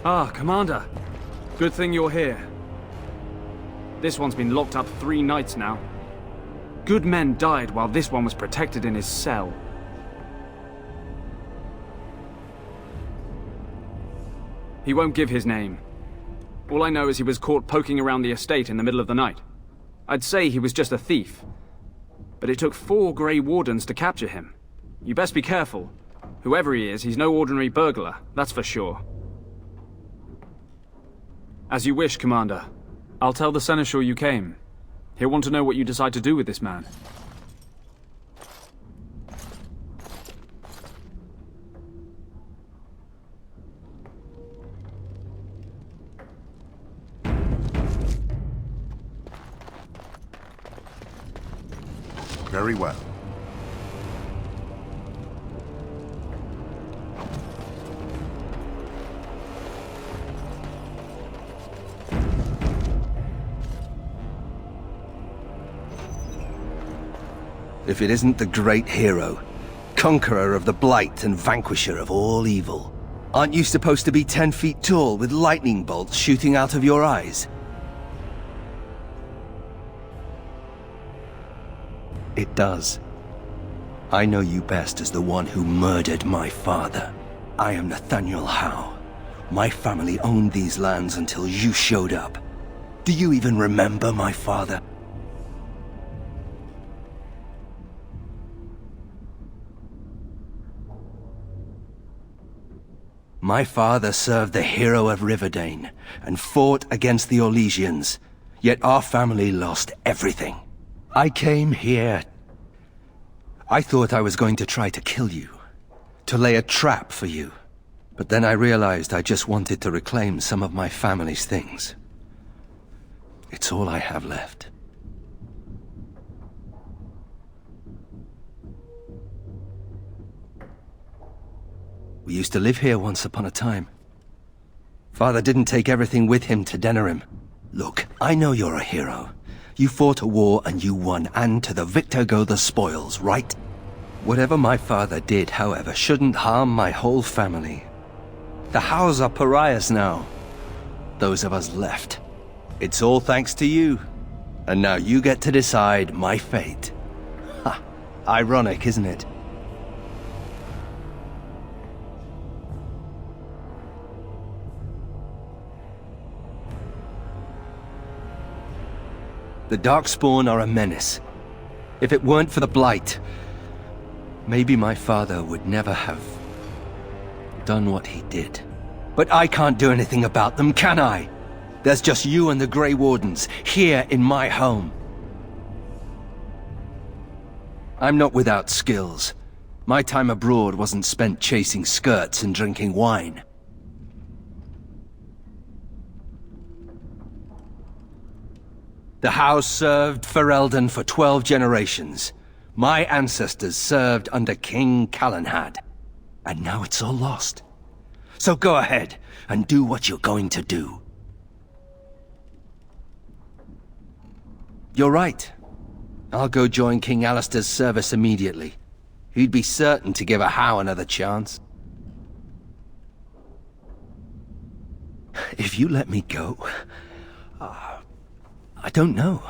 Ah, Commander. Good thing you're here. This one's been locked up 3 nights now. Good men died while this one was protected in his cell. He won't give his name. All I know is he was caught poking around the estate in the middle of the night. I'd say he was just a thief. But it took 4 Grey Wardens to capture him. You best be careful. Whoever he is, he's no ordinary burglar, that's for sure. As you wish, Commander. I'll tell the Seneschal you came. He'll want to know what you decide to do with this man. Very well. If it isn't the great hero, conqueror of the Blight and vanquisher of all evil. Aren't you supposed to be 10 feet tall with lightning bolts shooting out of your eyes? It does. I know you best as the one who murdered my father. I am Nathaniel Howe. My family owned these lands until you showed up. Do you even remember my father? My father served the hero of Riverdane and fought against the Orlesians, yet our family lost everything. I came here. I thought I was going to try to kill you, to lay a trap for you. But then I realized I just wanted to reclaim some of my family's things. It's all I have left. We used to live here once upon a time. Father didn't take everything with him to Denerim. Look, I know you're a hero. You fought a war and you won, and to the victor go the spoils, right? Whatever my father did, however, shouldn't harm my whole family. The Howes are pariahs now. Those of us left. It's all thanks to you. And now you get to decide my fate. Ha! Ironic, isn't it? The Darkspawn are a menace. If it weren't for the Blight, maybe my father would never have done what he did. But I can't do anything about them, can I? There's just you and the Grey Wardens, here in my home. I'm not without skills. My time abroad wasn't spent chasing skirts and drinking wine. The house served Ferelden for 12 generations. My ancestors served under King Calenhad. And now it's all lost. So go ahead and do what you're going to do. You're right. I'll go join King Alistair's service immediately. He'd be certain to give a Howe another chance. If you let me go... I don't know.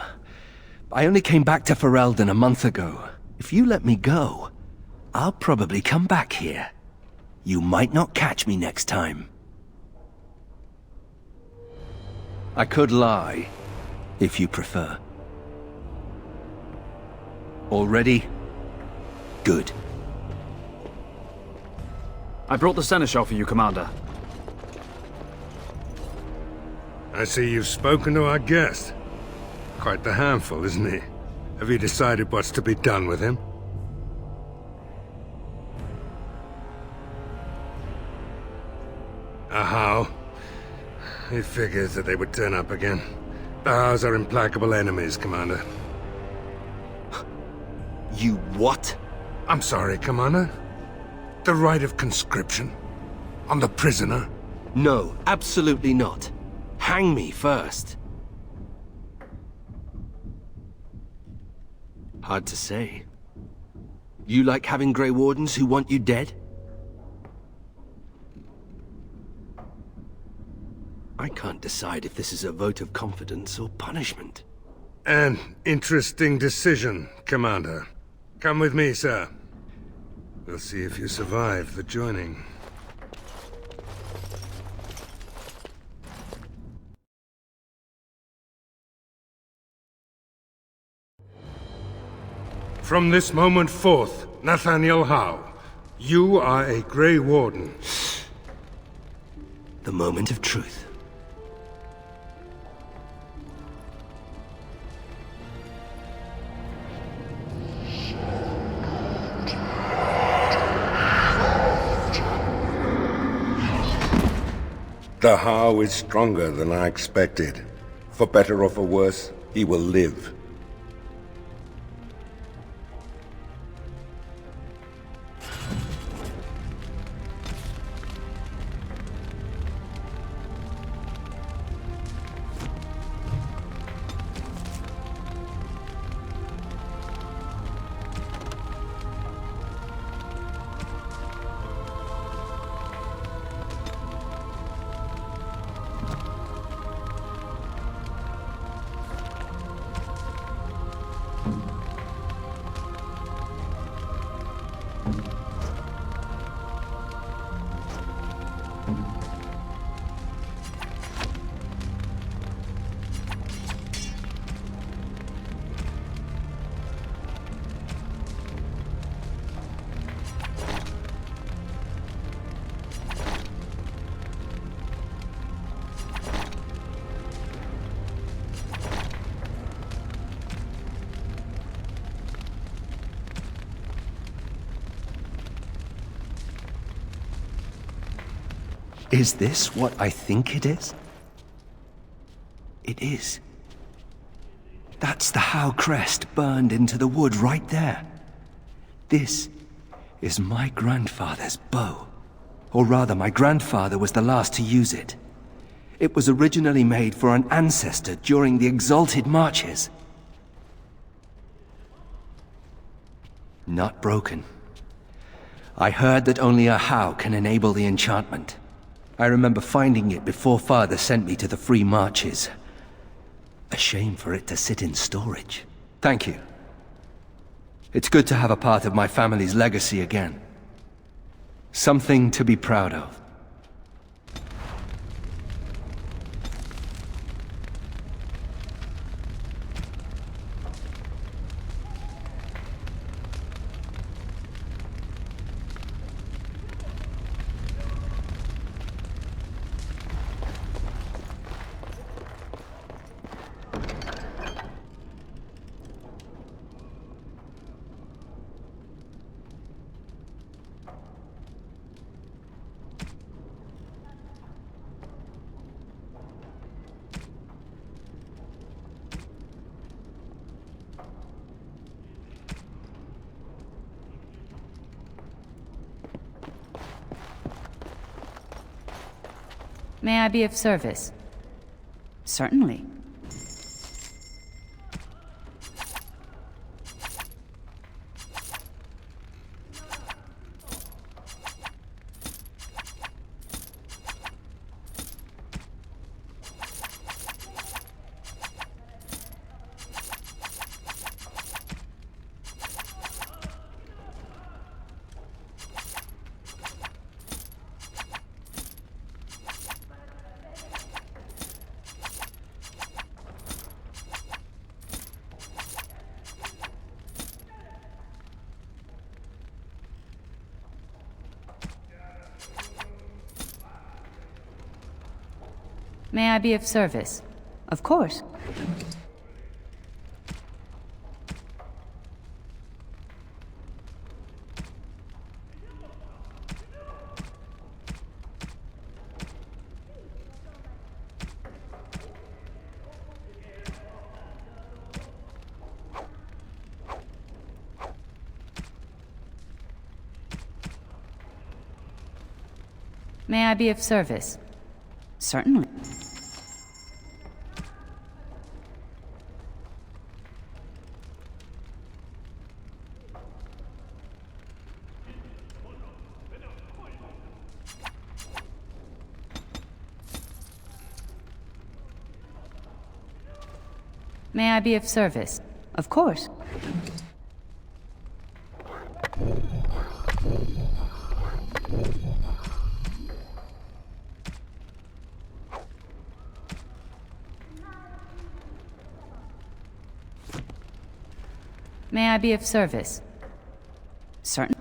I only came back to Ferelden a month ago. If you let me go, I'll probably come back here. You might not catch me next time. I could lie, if you prefer. All ready? Good. I brought the seneschal for you, Commander. I see you've spoken to our guest. Quite the handful, isn't he? Have you decided what's to be done with him? A Howe? He figures that they would turn up again. The Howes are implacable enemies, Commander. You what? I'm sorry, Commander. The right of conscription? On the prisoner? No, absolutely not. Hang me first. Hard to say. You like having Grey Wardens who want you dead? I can't decide if this is a vote of confidence or punishment. An interesting decision, Commander. Come with me, sir. We'll see if you survive the joining. From this moment forth, Nathaniel Howe, you are a Grey Warden. The moment of truth. The Howe is stronger than I expected. For better or for worse, he will live. Is this what I think it is? It is. That's the Howe crest burned into the wood right there. This is my grandfather's bow. Or rather, my grandfather was the last to use it. It was originally made for an ancestor during the Exalted Marches. Not broken. I heard that only a Howe can enable the enchantment. I remember finding it before Father sent me to the Free Marches. A shame for it to sit in storage. Thank you. It's good to have a part of my family's legacy again. Something to be proud of. May I be of service? Certainly. May I be of service? Of course. May I be of service? Certainly. May I be of service? Of course. May I be of service? Certain.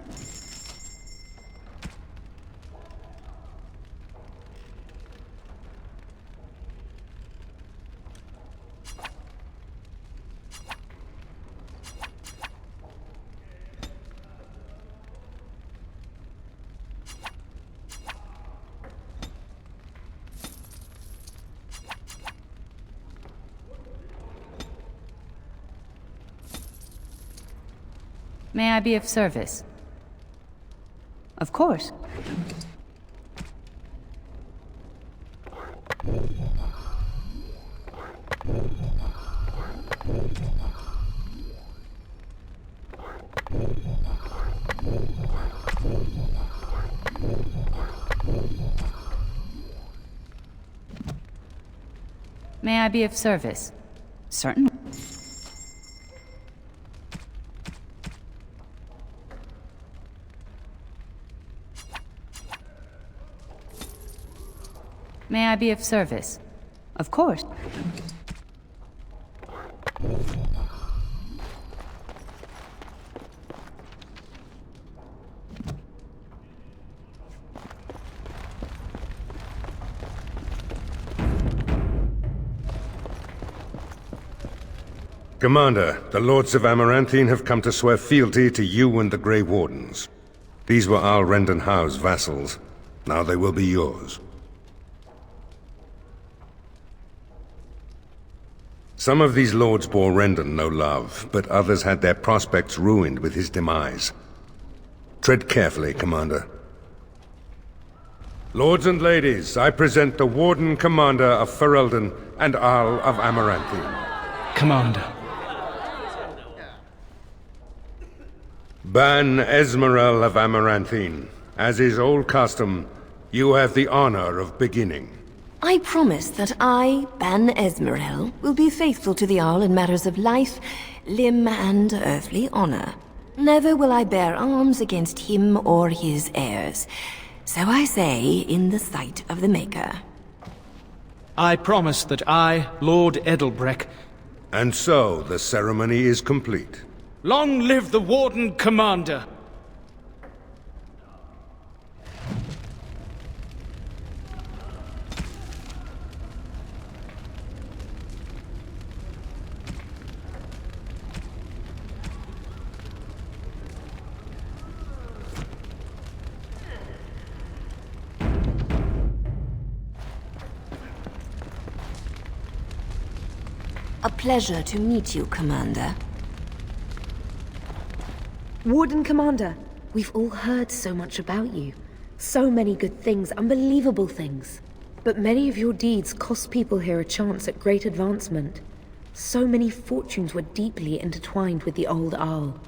May I be of service? Of course. May I be of service? Certainly. May I be of service? Of course. Commander, the Lords of Amaranthine have come to swear fealty to you and the Grey Wardens. These were Al Rendon Howe's vassals. Now they will be yours. Some of these lords bore Rendon no love, but others had their prospects ruined with his demise. Tread carefully, Commander. Lords and ladies, I present the Warden Commander of Ferelden and Arl of Amaranthine. Commander. Ban Esmerel of Amaranthine. As is old custom, you have the honor of beginning. I promise that I, Ban Esmerel, will be faithful to the Arl in matters of life, limb, and earthly honor. Never will I bear arms against him or his heirs. So I say, in the sight of the Maker. I promise that I, Lord Edelbreck... And so, the ceremony is complete. Long live the Warden Commander! A pleasure to meet you, Commander. Warden Commander, we've all heard so much about you. So many good things, unbelievable things. But many of your deeds cost people here a chance at great advancement. So many fortunes were deeply intertwined with the old Arl.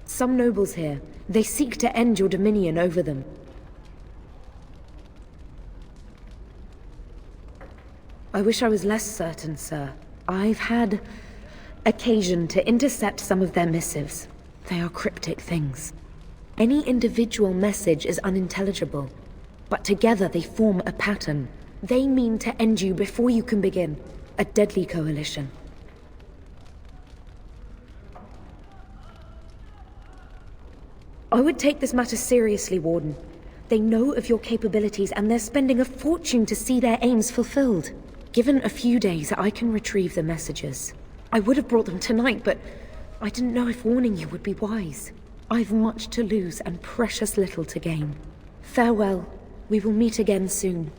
Some nobles here, they seek to end your dominion over them. I wish I was less certain, sir. I've had occasion to intercept some of their missives. They are cryptic things. Any individual message is unintelligible, but together they form a pattern. They mean to end you before you can begin. A deadly coalition. I would take this matter seriously, Warden. They know of your capabilities and they're spending a fortune to see their aims fulfilled. Given a few days, I can retrieve the messages. I would have brought them tonight, but I didn't know if warning you would be wise. I've much to lose and precious little to gain. Farewell. We will meet again soon.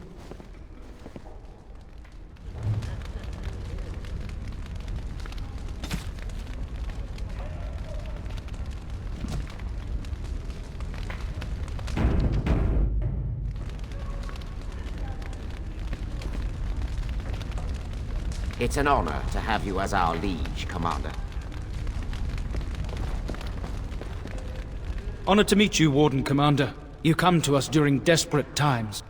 It's an honor to have you as our liege, Commander. Honored to meet you, Warden Commander. You come to us during desperate times.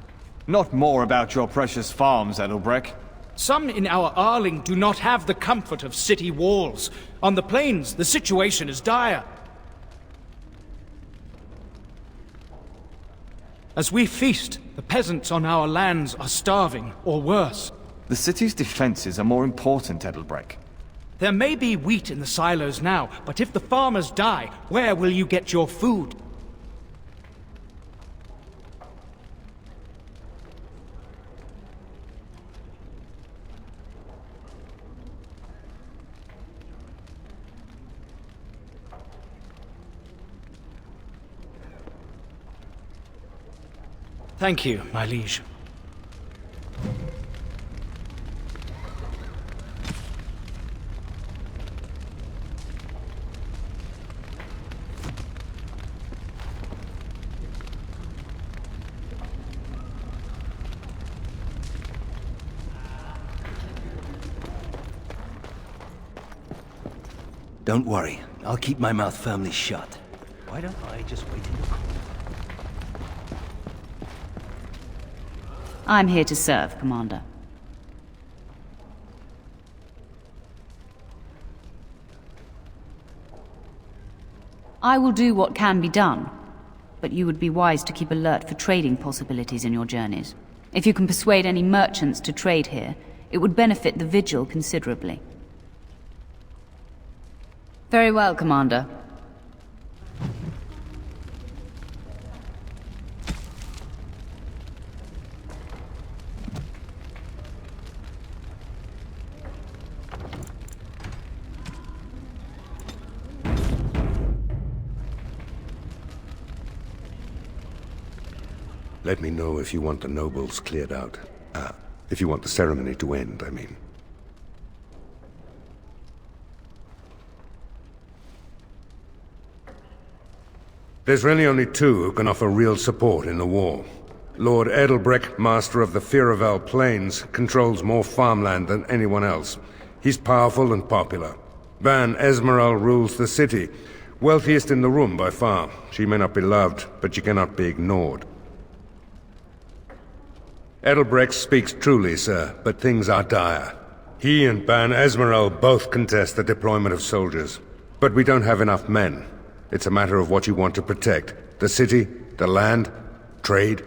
Not more about your precious farms, Edelbreck. Some in our Arling do not have the comfort of city walls. On the plains, the situation is dire. As we feast, the peasants on our lands are starving, or worse. The city's defenses are more important, Edelbreck. There may be wheat in the silos now, but if the farmers die, where will you get your food? Thank you, my liege. Don't worry. I'll keep my mouth firmly shut. Why don't I just wait in the corner? I'm here to serve, Commander. I will do what can be done, but you would be wise to keep alert for trading possibilities in your journeys. If you can persuade any merchants to trade here, it would benefit the Vigil considerably. Very well, Commander. Let me know if you want the nobles cleared out. If you want the ceremony to end, I mean. There's really only two who can offer real support in the war. Lord Edelbreck, master of the Firavel Plains, controls more farmland than anyone else. He's powerful and popular. Ban Esmeralda rules the city, wealthiest in the room by far. She may not be loved, but she cannot be ignored. Edelbreck speaks truly, sir, but things are dire. He and Ban Esmeralda both contest the deployment of soldiers, but we don't have enough men. It's a matter of what you want to protect. The city, the land, trade.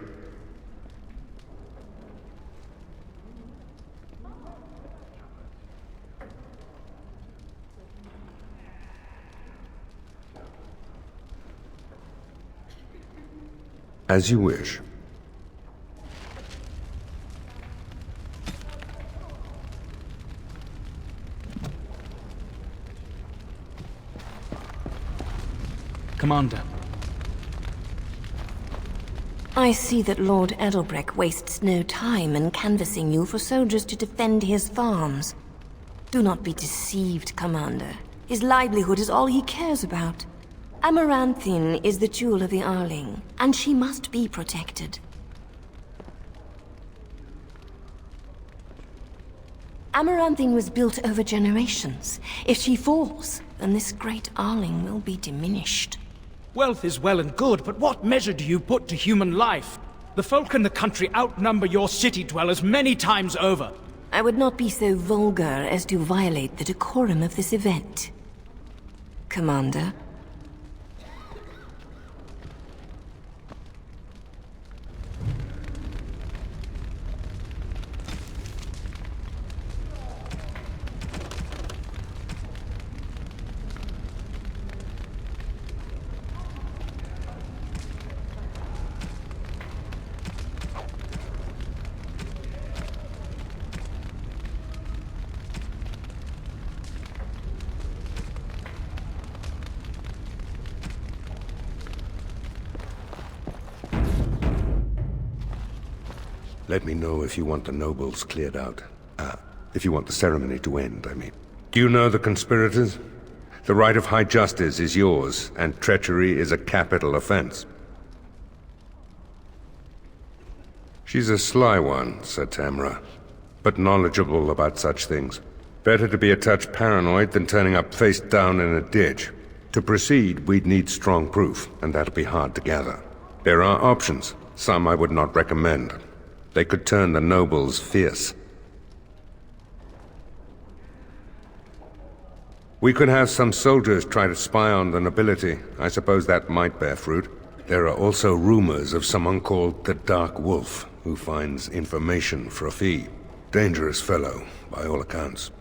As you wish. Commander. I see that Lord Edelbreck wastes no time in canvassing you for soldiers to defend his farms. Do not be deceived, Commander. His livelihood is all he cares about. Amaranthine is the jewel of the Arling, and she must be protected. Amaranthine was built over generations. If she falls, then this great Arling will be diminished. Wealth is well and good, but what measure do you put to human life? The folk in the country outnumber your city dwellers many times over. I would not be so vulgar as to violate the decorum of this event. Commander. Let me know if you want the nobles cleared out. If you want the ceremony to end, I mean. Do you know the conspirators? The right of high justice is yours, and treachery is a capital offense. She's a sly one, said Tamra, but knowledgeable about such things. Better to be a touch paranoid than turning up face down in a ditch. To proceed, we'd need strong proof, and that'll be hard to gather. There are options, some I would not recommend. They could turn the nobles fierce. We could have some soldiers try to spy on the nobility. I suppose that might bear fruit. There are also rumors of someone called the Dark Wolf, who finds information for a fee. Dangerous fellow, by all accounts.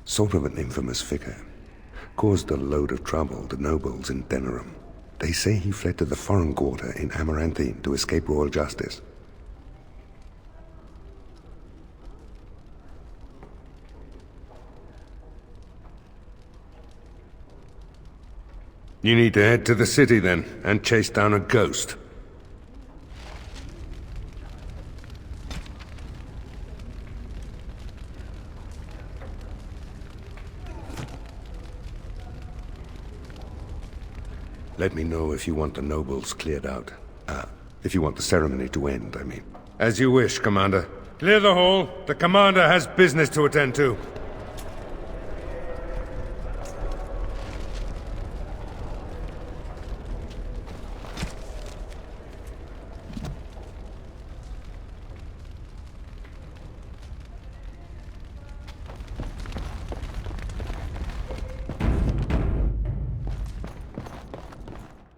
Sort of an infamous figure. Caused a load of trouble to nobles in Denerim. They say he fled to the foreign quarter in Amaranthine to escape royal justice. You need to head to the city then, and chase down a ghost. Let me know if you want the nobles cleared out. If you want the ceremony to end, I mean. As you wish, Commander. Clear the hall. The Commander has business to attend to.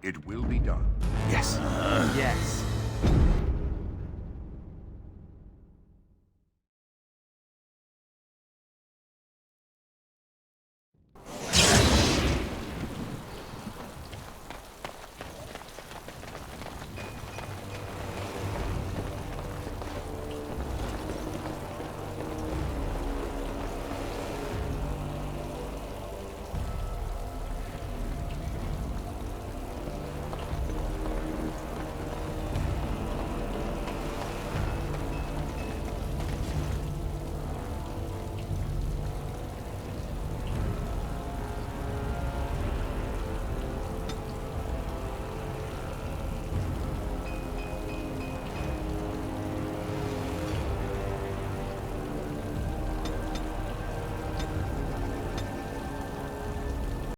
It will be done. Yes. Yes.